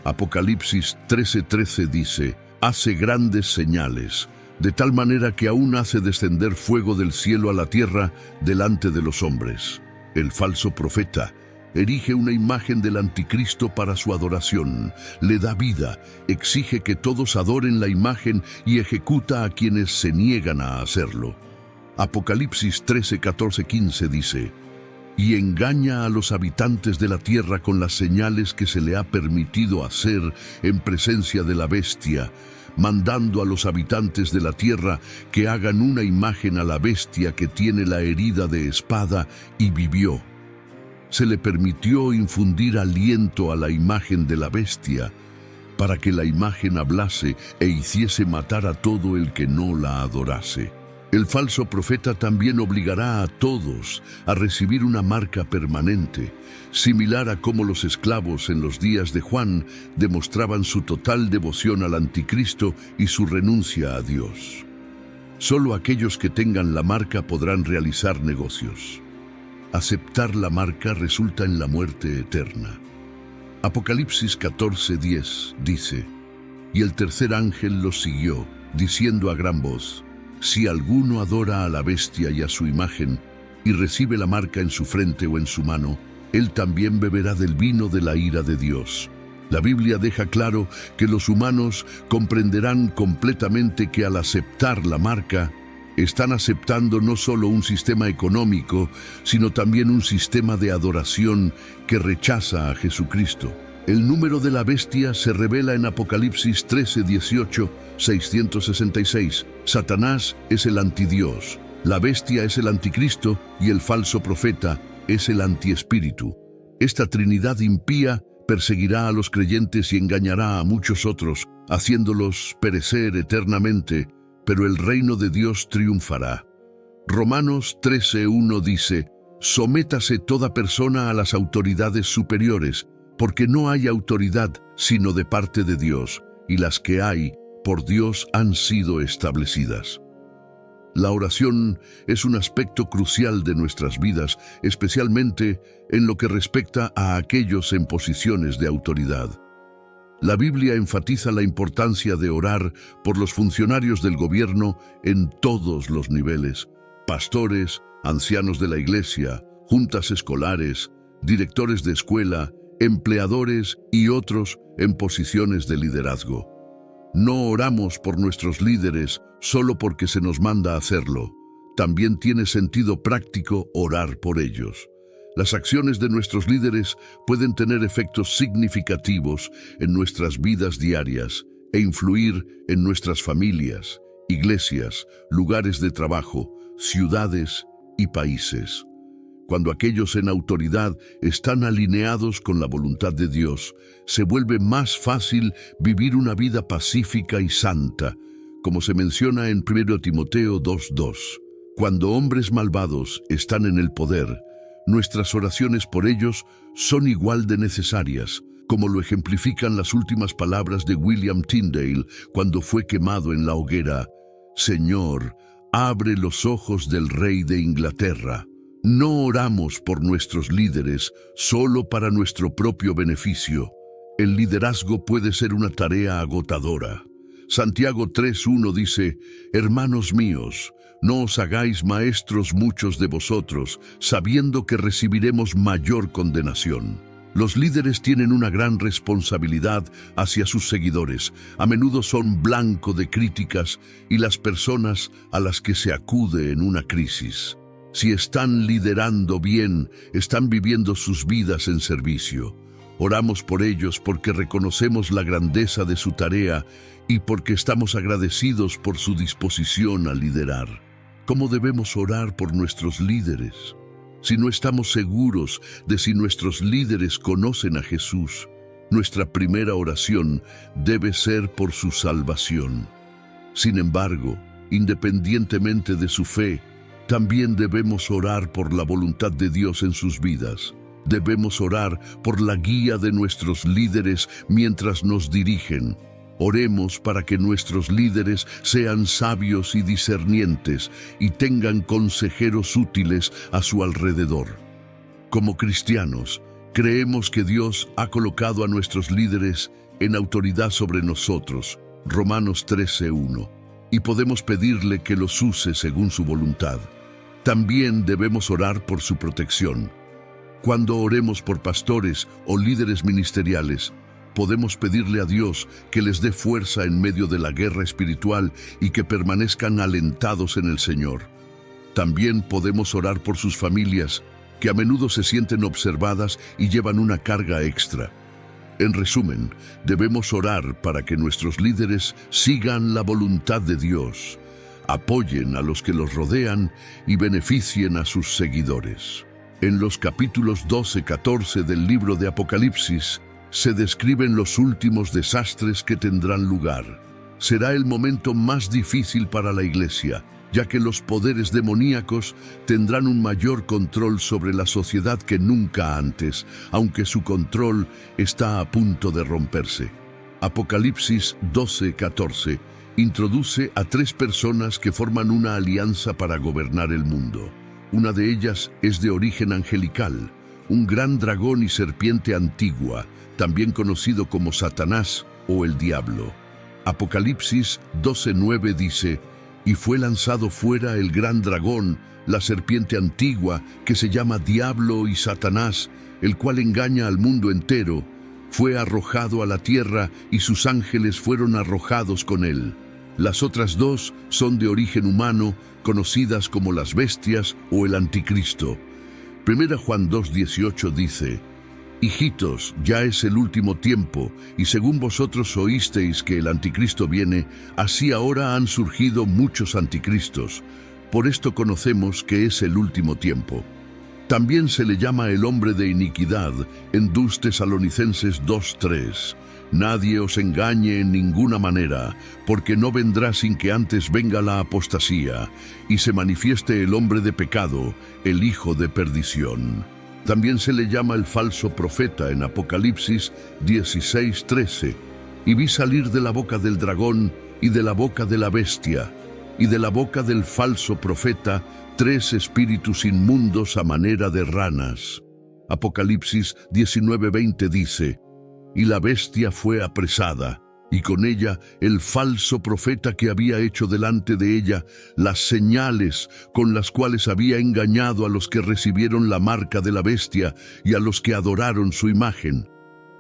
Apocalipsis 13:13 dice: «Hace grandes señales, de tal manera que aún hace descender fuego del cielo a la tierra delante de los hombres». El falso profeta erige una imagen del anticristo para su adoración, le da vida, exige que todos adoren la imagen y ejecuta a quienes se niegan a hacerlo. Apocalipsis 13:14-15 dice: «Y engaña a los habitantes de la tierra con las señales que se le ha permitido hacer en presencia de la bestia, mandando a los habitantes de la tierra que hagan una imagen a la bestia que tiene la herida de espada y vivió». Se le permitió infundir aliento a la imagen de la bestia, para que la imagen hablase e hiciese matar a todo el que no la adorase. El falso profeta también obligará a todos a recibir una marca permanente, similar a cómo los esclavos en los días de Juan demostraban su total devoción al anticristo y su renuncia a Dios. Solo aquellos que tengan la marca podrán realizar negocios. Aceptar la marca resulta en la muerte eterna. Apocalipsis 14:10 dice: «Y el tercer ángel los siguió, diciendo a gran voz: Si alguno adora a la bestia y a su imagen, y recibe la marca en su frente o en su mano, él también beberá del vino de la ira de Dios». La Biblia deja claro que los humanos comprenderán completamente que al aceptar la marca, están aceptando no solo un sistema económico, sino también un sistema de adoración que rechaza a Jesucristo. El número de la bestia se revela en Apocalipsis 13:18, 666. Satanás es el antidios, la bestia es el anticristo y el falso profeta es el antiespíritu. Esta trinidad impía perseguirá a los creyentes y engañará a muchos otros, haciéndolos perecer eternamente, pero el reino de Dios triunfará. Romanos 13:1 dice: «Sométase toda persona a las autoridades superiores, porque no hay autoridad sino de parte de Dios, y las que hay, por Dios han sido establecidas». La oración es un aspecto crucial de nuestras vidas, especialmente en lo que respecta a aquellos en posiciones de autoridad. La Biblia enfatiza la importancia de orar por los funcionarios del gobierno en todos los niveles: pastores, ancianos de la iglesia, juntas escolares, directores de escuela, empleadores y otros en posiciones de liderazgo. No oramos por nuestros líderes solo porque se nos manda hacerlo. También tiene sentido práctico orar por ellos. Las acciones de nuestros líderes pueden tener efectos significativos en nuestras vidas diarias e influir en nuestras familias, iglesias, lugares de trabajo, ciudades y países. Cuando aquellos en autoridad están alineados con la voluntad de Dios, se vuelve más fácil vivir una vida pacífica y santa, como se menciona en 1 Timoteo 2:2. Cuando hombres malvados están en el poder, nuestras oraciones por ellos son igual de necesarias, como lo ejemplifican las últimas palabras de William Tyndale cuando fue quemado en la hoguera: Señor, abre los ojos del rey de Inglaterra. No oramos por nuestros líderes solo para nuestro propio beneficio. El liderazgo puede ser una tarea agotadora. Santiago 3:1 dice: Hermanos míos, no os hagáis maestros muchos de vosotros, sabiendo que recibiremos mayor condenación. Los líderes tienen una gran responsabilidad hacia sus seguidores. A menudo son blanco de críticas y las personas a las que se acude en una crisis. Si están liderando bien, están viviendo sus vidas en servicio. Oramos por ellos porque reconocemos la grandeza de su tarea y porque estamos agradecidos por su disposición a liderar. ¿Cómo debemos orar por nuestros líderes? Si no estamos seguros de si nuestros líderes conocen a Jesús, nuestra primera oración debe ser por su salvación. Sin embargo, independientemente de su fe, también debemos orar por la voluntad de Dios en sus vidas. Debemos orar por la guía de nuestros líderes mientras nos dirigen. Oremos para que nuestros líderes sean sabios y discernientes y tengan consejeros útiles a su alrededor. Como cristianos, creemos que Dios ha colocado a nuestros líderes en autoridad sobre nosotros, Romanos 13:1, y podemos pedirle que los use según su voluntad. También debemos orar por su protección. Cuando oremos por pastores o líderes ministeriales, podemos pedirle a Dios que les dé fuerza en medio de la guerra espiritual y que permanezcan alentados en el Señor. También podemos orar por sus familias, que a menudo se sienten observadas y llevan una carga extra. En resumen, debemos orar para que nuestros líderes sigan la voluntad de Dios, apoyen a los que los rodean y beneficien a sus seguidores. En los capítulos 12-14 del libro de Apocalipsis se describen los últimos desastres que tendrán lugar. Será el momento más difícil para la Iglesia, ya que los poderes demoníacos tendrán un mayor control sobre la sociedad que nunca antes, aunque su control está a punto de romperse. Apocalipsis 12:14 introduce a 3 personas que forman una alianza para gobernar el mundo. Una de ellas es de origen angelical, un gran dragón y serpiente antigua, también conocido como Satanás o el Diablo. Apocalipsis 12:9 dice: Y fue lanzado fuera el gran dragón, la serpiente antigua, que se llama Diablo y Satanás, el cual engaña al mundo entero. Fue arrojado a la tierra y sus ángeles fueron arrojados con él. Las otras 2 son de origen humano, conocidas como las bestias o el anticristo. 1 Juan 2:18 dice: Hijitos, ya es el último tiempo, y según vosotros oísteis que el anticristo viene, así ahora han surgido muchos anticristos. Por esto conocemos que es el último tiempo. También se le llama el hombre de iniquidad en 2 Tesalonicenses 2:3. Nadie os engañe en ninguna manera, porque no vendrá sin que antes venga la apostasía, y se manifieste el hombre de pecado, el hijo de perdición. También se le llama el falso profeta en Apocalipsis 16:13. Y vi salir de la boca del dragón y de la boca de la bestia y de la boca del falso profeta 3 espíritus inmundos a manera de ranas. Apocalipsis 19:20 dice: Y la bestia fue apresada, y con ella el falso profeta que había hecho delante de ella las señales con las cuales había engañado a los que recibieron la marca de la bestia y a los que adoraron su imagen.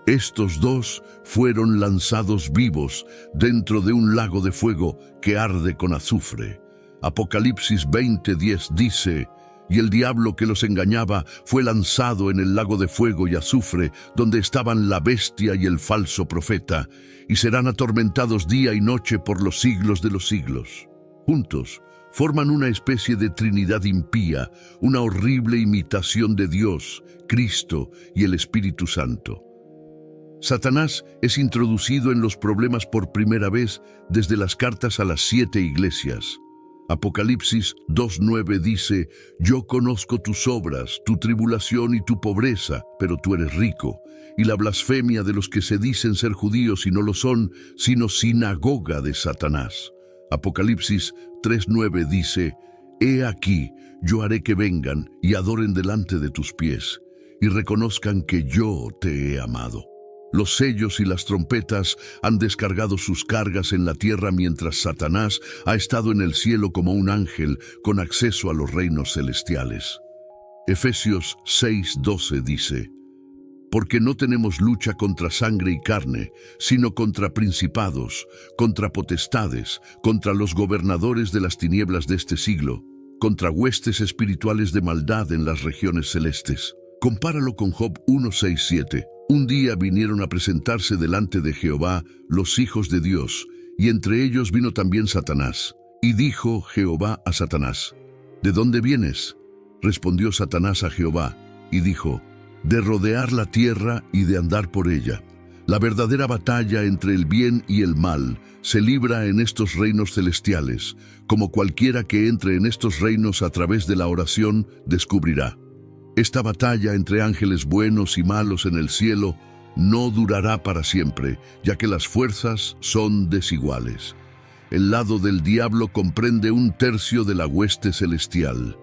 Estos 2 fueron lanzados vivos dentro de un lago de fuego que arde con azufre. Apocalipsis 20:10 dice: Y el diablo que los engañaba fue lanzado en el lago de fuego y azufre, donde estaban la bestia y el falso profeta, y serán atormentados día y noche por los siglos de los siglos. Juntos forman una especie de trinidad impía, una horrible imitación de Dios, Cristo y el Espíritu Santo. Satanás es introducido en los problemas por primera vez desde las cartas a las 7 iglesias. Apocalipsis 2:9 dice: «Yo conozco tus obras, tu tribulación y tu pobreza, pero tú eres rico, y la blasfemia de los que se dicen ser judíos y no lo son, sino sinagoga de Satanás». Apocalipsis 3:9 dice: «He aquí, yo haré que vengan y adoren delante de tus pies, y reconozcan que yo te he amado». Los sellos y las trompetas han descargado sus cargas en la tierra mientras Satanás ha estado en el cielo como un ángel con acceso a los reinos celestiales. Efesios 6:12 dice: «Porque no tenemos lucha contra sangre y carne, sino contra principados, contra potestades, contra los gobernadores de las tinieblas de este siglo, contra huestes espirituales de maldad en las regiones celestes». Compáralo con Job 1:6-7. Un día vinieron a presentarse delante de Jehová los hijos de Dios, y entre ellos vino también Satanás. Y dijo Jehová a Satanás: «¿De dónde vienes?». Respondió Satanás a Jehová, y dijo: «De rodear la tierra y de andar por ella. La verdadera batalla entre el bien y el mal se libra en estos reinos celestiales, como cualquiera que entre en estos reinos a través de la oración descubrirá. Esta batalla entre ángeles buenos y malos en el cielo no durará para siempre, ya que las fuerzas son desiguales. El lado del diablo comprende 1/3 de la hueste celestial».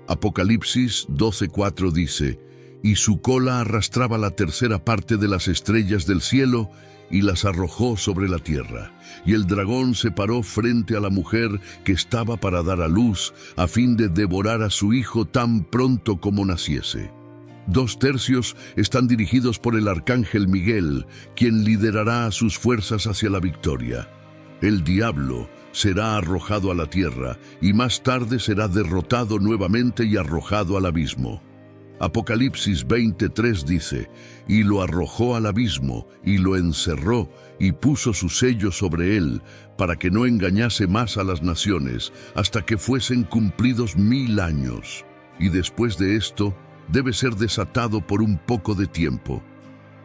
Apocalipsis 12:4 dice: «Y su cola arrastraba la 1/3 parte de las estrellas del cielo y las arrojó sobre la tierra. Y el dragón se paró frente a la mujer que estaba para dar a luz, a fin de devorar a su hijo tan pronto como naciese». 2/3 están dirigidos por el arcángel Miguel, quien liderará a sus fuerzas hacia la victoria. El diablo será arrojado a la tierra y más tarde será derrotado nuevamente y arrojado al abismo. Apocalipsis 20:3 dice: «Y lo arrojó al abismo, y lo encerró, y puso su sello sobre él, para que no engañase más a las naciones, hasta que fuesen cumplidos 1000 años. Y después de esto, debe ser desatado por un poco de tiempo.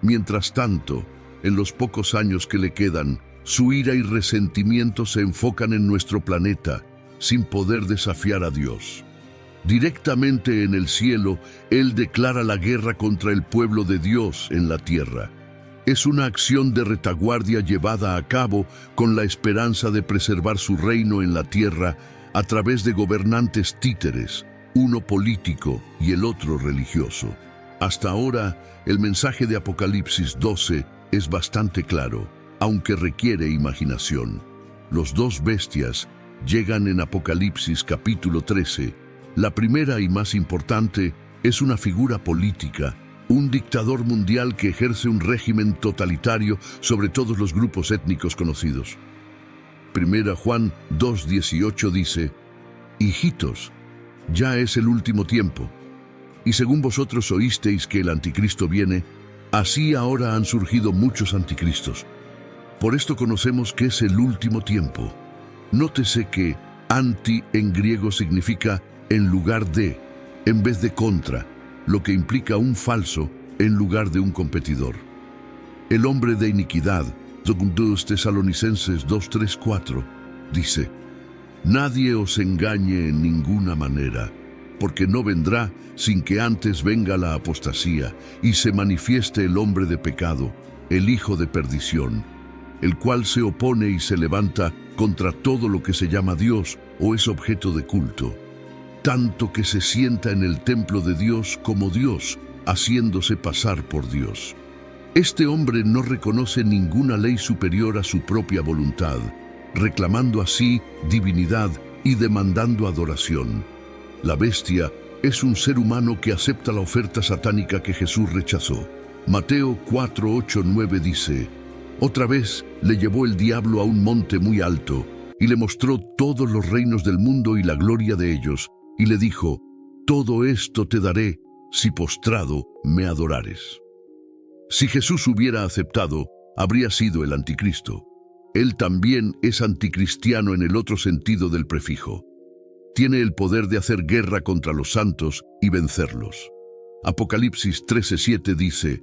Mientras tanto, en los pocos años que le quedan, su ira y resentimiento se enfocan en nuestro planeta, sin poder desafiar a Dios. Directamente en el cielo, Él declara la guerra contra el pueblo de Dios en la tierra. Es una acción de retaguardia llevada a cabo con la esperanza de preservar su reino en la tierra a través de gobernantes títeres, uno político y el otro religioso. Hasta ahora, el mensaje de Apocalipsis 12 es bastante claro, aunque requiere imaginación. Los 2 bestias llegan en Apocalipsis capítulo 13. La primera y más importante es una figura política, un dictador mundial que ejerce un régimen totalitario sobre todos los grupos étnicos conocidos. 1 Juan 2:18 dice: «Hijitos, ya es el último tiempo, y según vosotros oísteis que el anticristo viene, así ahora han surgido muchos anticristos. Por esto conocemos que es el último tiempo». Nótese que anti en griego significa en lugar de, en vez de contra, lo que implica un falso en lugar de un competidor. El hombre de iniquidad, 2 Tesalonicenses 2:3-4, dice: «Nadie os engañe en ninguna manera, porque no vendrá sin que antes venga la apostasía y se manifieste el hombre de pecado, el hijo de perdición, el cual se opone y se levanta contra todo lo que se llama Dios o es objeto de culto, tanto que se sienta en el templo de Dios como Dios, haciéndose pasar por Dios. Este hombre no reconoce ninguna ley superior a su propia voluntad, reclamando así divinidad y demandando adoración. La bestia es un ser humano que acepta la oferta satánica que Jesús rechazó. Mateo 4:8-9 dice: «Otra vez le llevó el diablo a un monte muy alto, y le mostró todos los reinos del mundo y la gloria de ellos, y le dijo: todo esto te daré si postrado me adorares. Si Jesús hubiera aceptado, habría sido el anticristo. Él también es anticristiano en el otro sentido del prefijo. Tiene el poder de hacer guerra contra los santos y vencerlos. Apocalipsis 13:7 dice: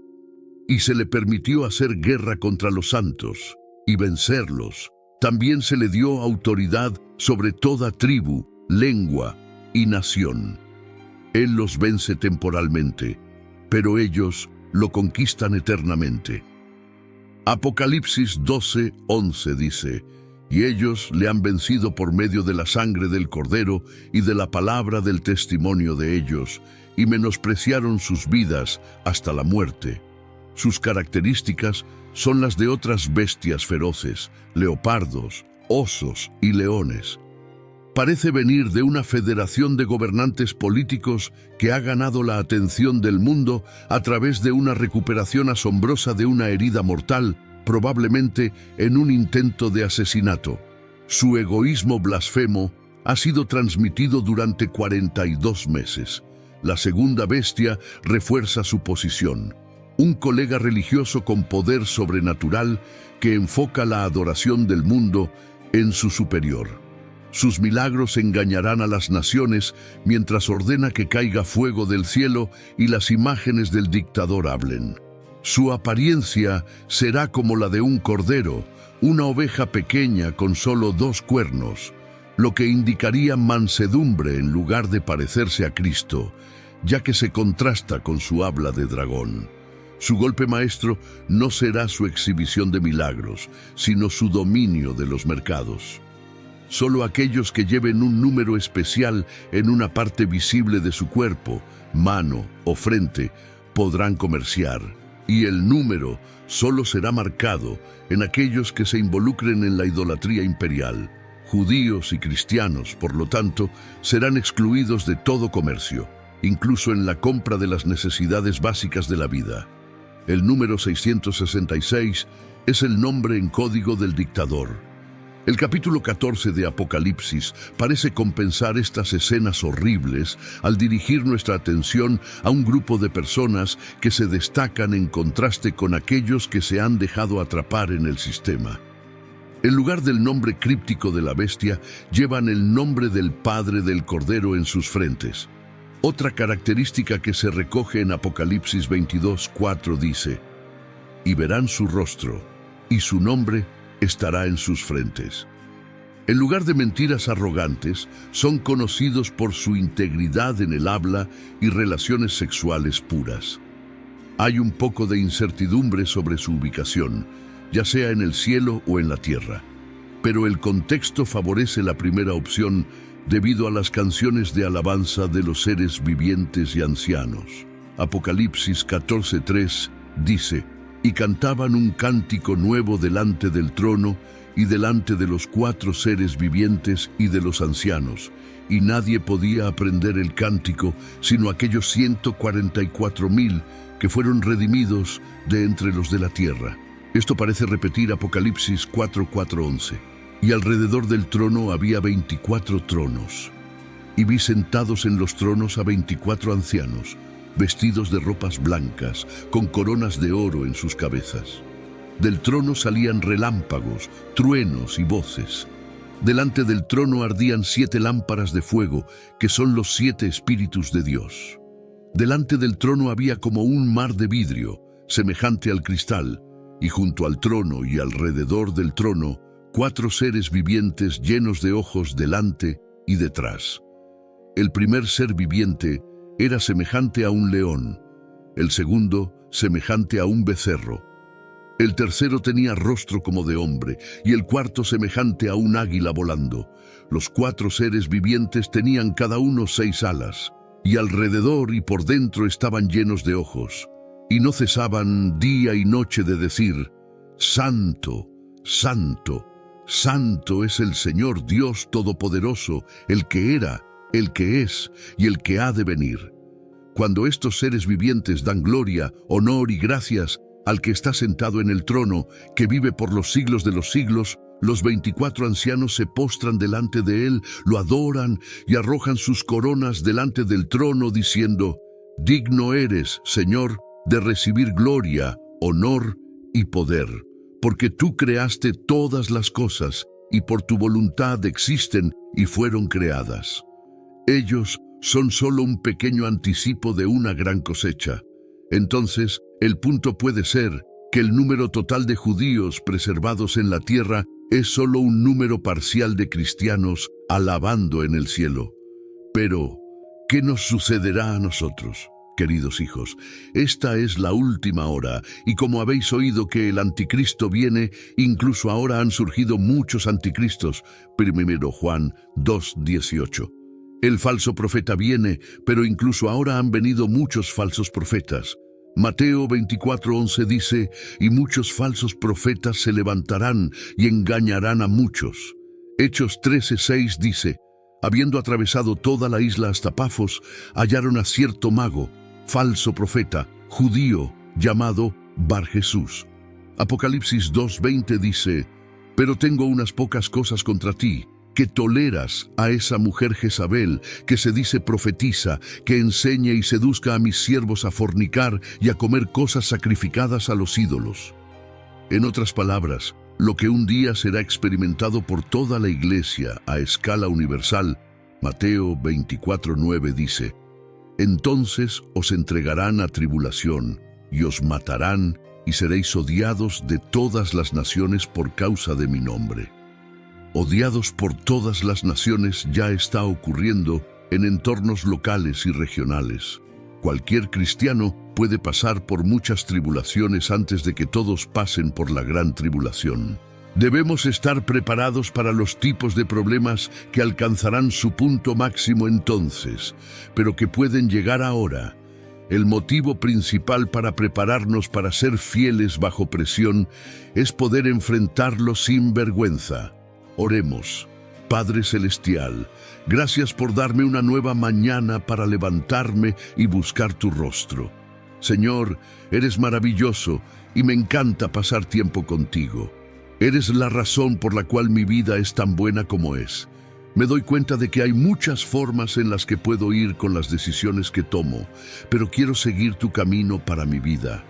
y se le permitió hacer guerra contra los santos y vencerlos. También se le dio autoridad sobre toda tribu, lengua y nación. Él los vence temporalmente, pero ellos lo conquistan eternamente. Apocalipsis 12:11 dice: y ellos le han vencido por medio de la sangre del Cordero y de la palabra del testimonio de ellos, y menospreciaron sus vidas hasta la muerte. Sus características son las de otras bestias feroces, leopardos, osos y leones. Parece venir de una federación de gobernantes políticos que ha ganado la atención del mundo a través de una recuperación asombrosa de una herida mortal, probablemente en un intento de asesinato. Su egoísmo blasfemo ha sido transmitido durante 42 meses. La segunda bestia refuerza su posición. Un colega religioso con poder sobrenatural que enfoca la adoración del mundo en su superior. Sus milagros engañarán a las naciones mientras ordena que caiga fuego del cielo y las imágenes del dictador hablen. Su apariencia será como la de un cordero, una oveja pequeña con solo 2 cuernos, lo que indicaría mansedumbre en lugar de parecerse a Cristo, ya que se contrasta con su habla de dragón. Su golpe maestro no será su exhibición de milagros, sino su dominio de los mercados. Solo aquellos que lleven un número especial en una parte visible de su cuerpo, mano o frente, podrán comerciar, y el número solo será marcado en aquellos que se involucren en la idolatría imperial. Judíos y cristianos, por lo tanto, serán excluidos de todo comercio, incluso en la compra de las necesidades básicas de la vida. El número 666 es el nombre en código del dictador. El capítulo 14 de Apocalipsis parece compensar estas escenas horribles al dirigir nuestra atención a un grupo de personas que se destacan en contraste con aquellos que se han dejado atrapar en el sistema. En lugar del nombre críptico de la bestia, llevan el nombre del Padre del Cordero en sus frentes. Otra característica que se recoge en Apocalipsis 22:4 dice: y verán su rostro, y su nombre estará en sus frentes. En lugar de mentiras arrogantes, son conocidos por su integridad en el habla y relaciones sexuales puras. Hay un poco de incertidumbre sobre su ubicación, ya sea en el cielo o en la tierra, pero el contexto favorece la primera opción debido a las canciones de alabanza de los seres vivientes y ancianos. Apocalipsis 14:3 dice: y cantaban un cántico nuevo delante del trono y delante de los 4 seres vivientes y de los ancianos, y nadie podía aprender el cántico sino aquellos 144,000 que fueron redimidos de entre los de la tierra. Esto parece repetir Apocalipsis 4:11. Y alrededor del trono había 24 tronos, y vi sentados en los tronos a 24 ancianos, vestidos de ropas blancas, con coronas de oro en sus cabezas. Del trono salían relámpagos, truenos y voces. Delante del trono ardían 7 lámparas de fuego, que son los 7 espíritus de Dios. Delante del trono había como un mar de vidrio, semejante al cristal, y junto al trono y alrededor del trono, 4 seres vivientes llenos de ojos delante y detrás. El primer ser viviente era semejante a un león, el segundo semejante a un becerro, el tercero tenía rostro como de hombre, y el cuarto semejante a un águila volando. Los 4 seres vivientes tenían cada uno 6 alas, y alrededor y por dentro estaban llenos de ojos, y no cesaban día y noche de decir: Santo, Santo, Santo es el Señor Dios Todopoderoso, el que era, el que es y el que ha de venir. Cuando estos seres vivientes dan gloria, honor y gracias al que está sentado en el trono, que vive por los siglos de los siglos, Los 24 ancianos se postran delante de él, lo adoran y arrojan sus coronas delante del trono, diciendo: Digno eres, Señor, de recibir gloria, honor y poder, porque tú creaste todas las cosas, y por tu voluntad existen y fueron creadas. Ellos son solo un pequeño anticipo de una gran cosecha. Entonces, el punto puede ser que el número total de judíos preservados en la tierra es solo un número parcial de cristianos alabando en el cielo. Pero, ¿qué nos sucederá a nosotros? Queridos hijos, esta es la última hora, y como habéis oído que el anticristo viene, incluso ahora han surgido muchos anticristos. 1 Juan 2:18. El falso profeta viene, pero incluso ahora han venido muchos falsos profetas. Mateo 24:11 dice: y muchos falsos profetas se levantarán y engañarán a muchos. Hechos 13:6 dice: habiendo atravesado toda la isla hasta Pafos, hallaron a cierto mago, falso profeta, judío, llamado Bar Jesús. Apocalipsis 2:20 dice: pero tengo unas pocas cosas contra ti, que toleras a esa mujer Jezabel, que se dice profetiza, que enseña y seduzca a mis siervos a fornicar y a comer cosas sacrificadas a los ídolos. En otras palabras, lo que un día será experimentado por toda la iglesia a escala universal, Mateo 24:9 dice: entonces os entregarán a tribulación, y os matarán, y seréis odiados de todas las naciones por causa de mi nombre. Odiados por todas las naciones ya está ocurriendo en entornos locales y regionales. Cualquier cristiano puede pasar por muchas tribulaciones antes de que todos pasen por la gran tribulación. Debemos estar preparados para los tipos de problemas que alcanzarán su punto máximo entonces, pero que pueden llegar ahora. El motivo principal para prepararnos para ser fieles bajo presión es poder enfrentarlo sin vergüenza. Oremos. Padre Celestial, gracias por darme una nueva mañana para levantarme y buscar tu rostro. Señor, eres maravilloso y me encanta pasar tiempo contigo. Eres la razón por la cual mi vida es tan buena como es. Me doy cuenta de que hay muchas formas en las que puedo ir con las decisiones que tomo, pero quiero seguir tu camino para mi vida.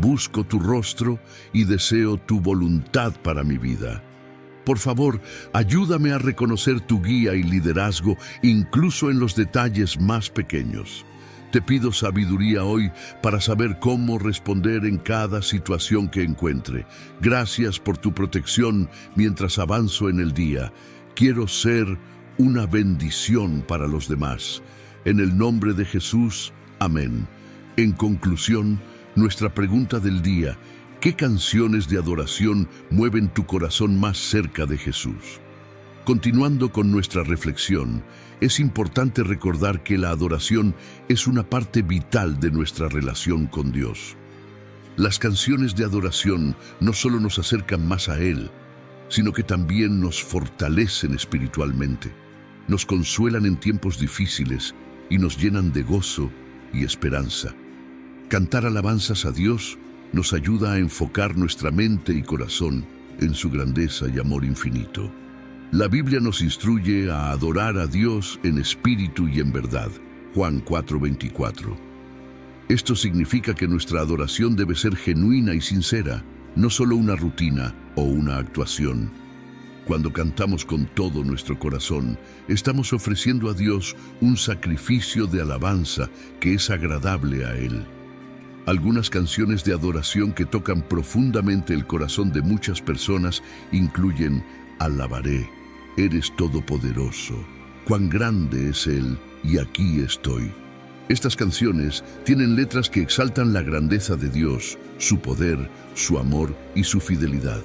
Busco tu rostro y deseo tu voluntad para mi vida. Por favor, ayúdame a reconocer tu guía y liderazgo, incluso en los detalles más pequeños. Te pido sabiduría hoy para saber cómo responder en cada situación que encuentre. Gracias por tu protección mientras avanzo en el día. Quiero ser una bendición para los demás. En el nombre de Jesús, amén. En conclusión, nuestra pregunta del día: ¿qué canciones de adoración mueven tu corazón más cerca de Jesús? Continuando con nuestra reflexión, es importante recordar que la adoración es una parte vital de nuestra relación con Dios. Las canciones de adoración no solo nos acercan más a Él, sino que también nos fortalecen espiritualmente, nos consuelan en tiempos difíciles y nos llenan de gozo y esperanza. Cantar alabanzas a Dios nos ayuda a enfocar nuestra mente y corazón en su grandeza y amor infinito. La Biblia nos instruye a adorar a Dios en espíritu y en verdad. Juan 4:24. Esto significa que nuestra adoración debe ser genuina y sincera, no solo una rutina o una actuación. Cuando cantamos con todo nuestro corazón, estamos ofreciendo a Dios un sacrificio de alabanza que es agradable a Él. Algunas canciones de adoración que tocan profundamente el corazón de muchas personas incluyen Alabaré, eres todopoderoso, cuán grande es Él, y aquí estoy. Estas canciones tienen letras que exaltan la grandeza de Dios, su poder, su amor y su fidelidad.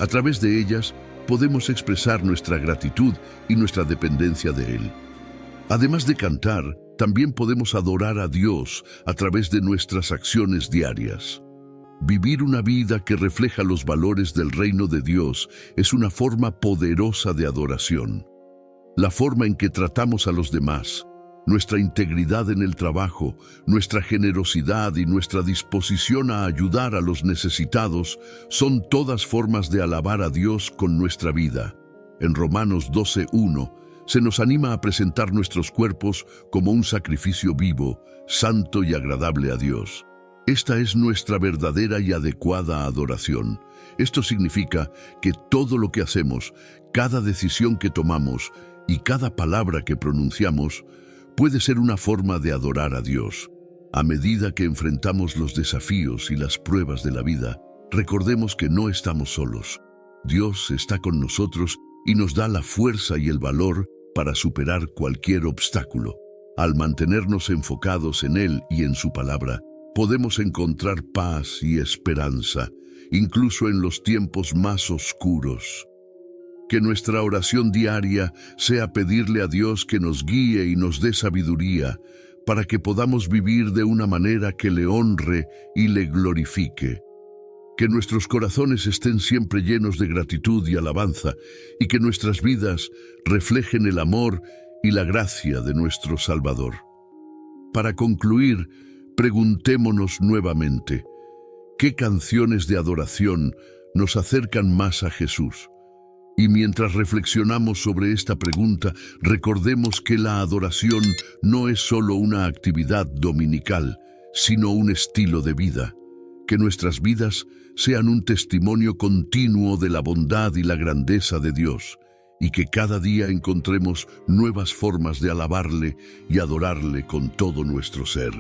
A través de ellas podemos expresar nuestra gratitud y nuestra dependencia de Él. Además de cantar, también podemos adorar a Dios a través de nuestras acciones diarias. Vivir una vida que refleja los valores del reino de Dios es una forma poderosa de adoración. La forma en que tratamos a los demás, Nuestra integridad en el trabajo, nuestra generosidad y nuestra disposición a ayudar a los necesitados son todas formas de alabar a Dios con nuestra vida. En Romanos 12:1 se nos anima a presentar nuestros cuerpos como un sacrificio vivo, santo y agradable a Dios. Esta es nuestra verdadera y adecuada adoración. Esto significa que todo lo que hacemos, cada decisión que tomamos y cada palabra que pronunciamos puede ser una forma de adorar a Dios. A medida que enfrentamos los desafíos y las pruebas de la vida, recordemos que no estamos solos. Dios está con nosotros y nos da la fuerza y el valor para superar cualquier obstáculo. Al mantenernos enfocados en Él y en su palabra, podemos encontrar paz y esperanza, incluso en los tiempos más oscuros. Que nuestra oración diaria sea pedirle a Dios que nos guíe y nos dé sabiduría para que podamos vivir de una manera que le honre y le glorifique. Que nuestros corazones estén siempre llenos de gratitud y alabanza y que nuestras vidas reflejen el amor y la gracia de nuestro Salvador. Para concluir, preguntémonos nuevamente, ¿qué canciones de adoración nos acercan más a Jesús? Y mientras reflexionamos sobre esta pregunta, recordemos que la adoración no es solo una actividad dominical, sino un estilo de vida. Que nuestras vidas sean un testimonio continuo de la bondad y la grandeza de Dios, y que cada día encontremos nuevas formas de alabarle y adorarle con todo nuestro ser.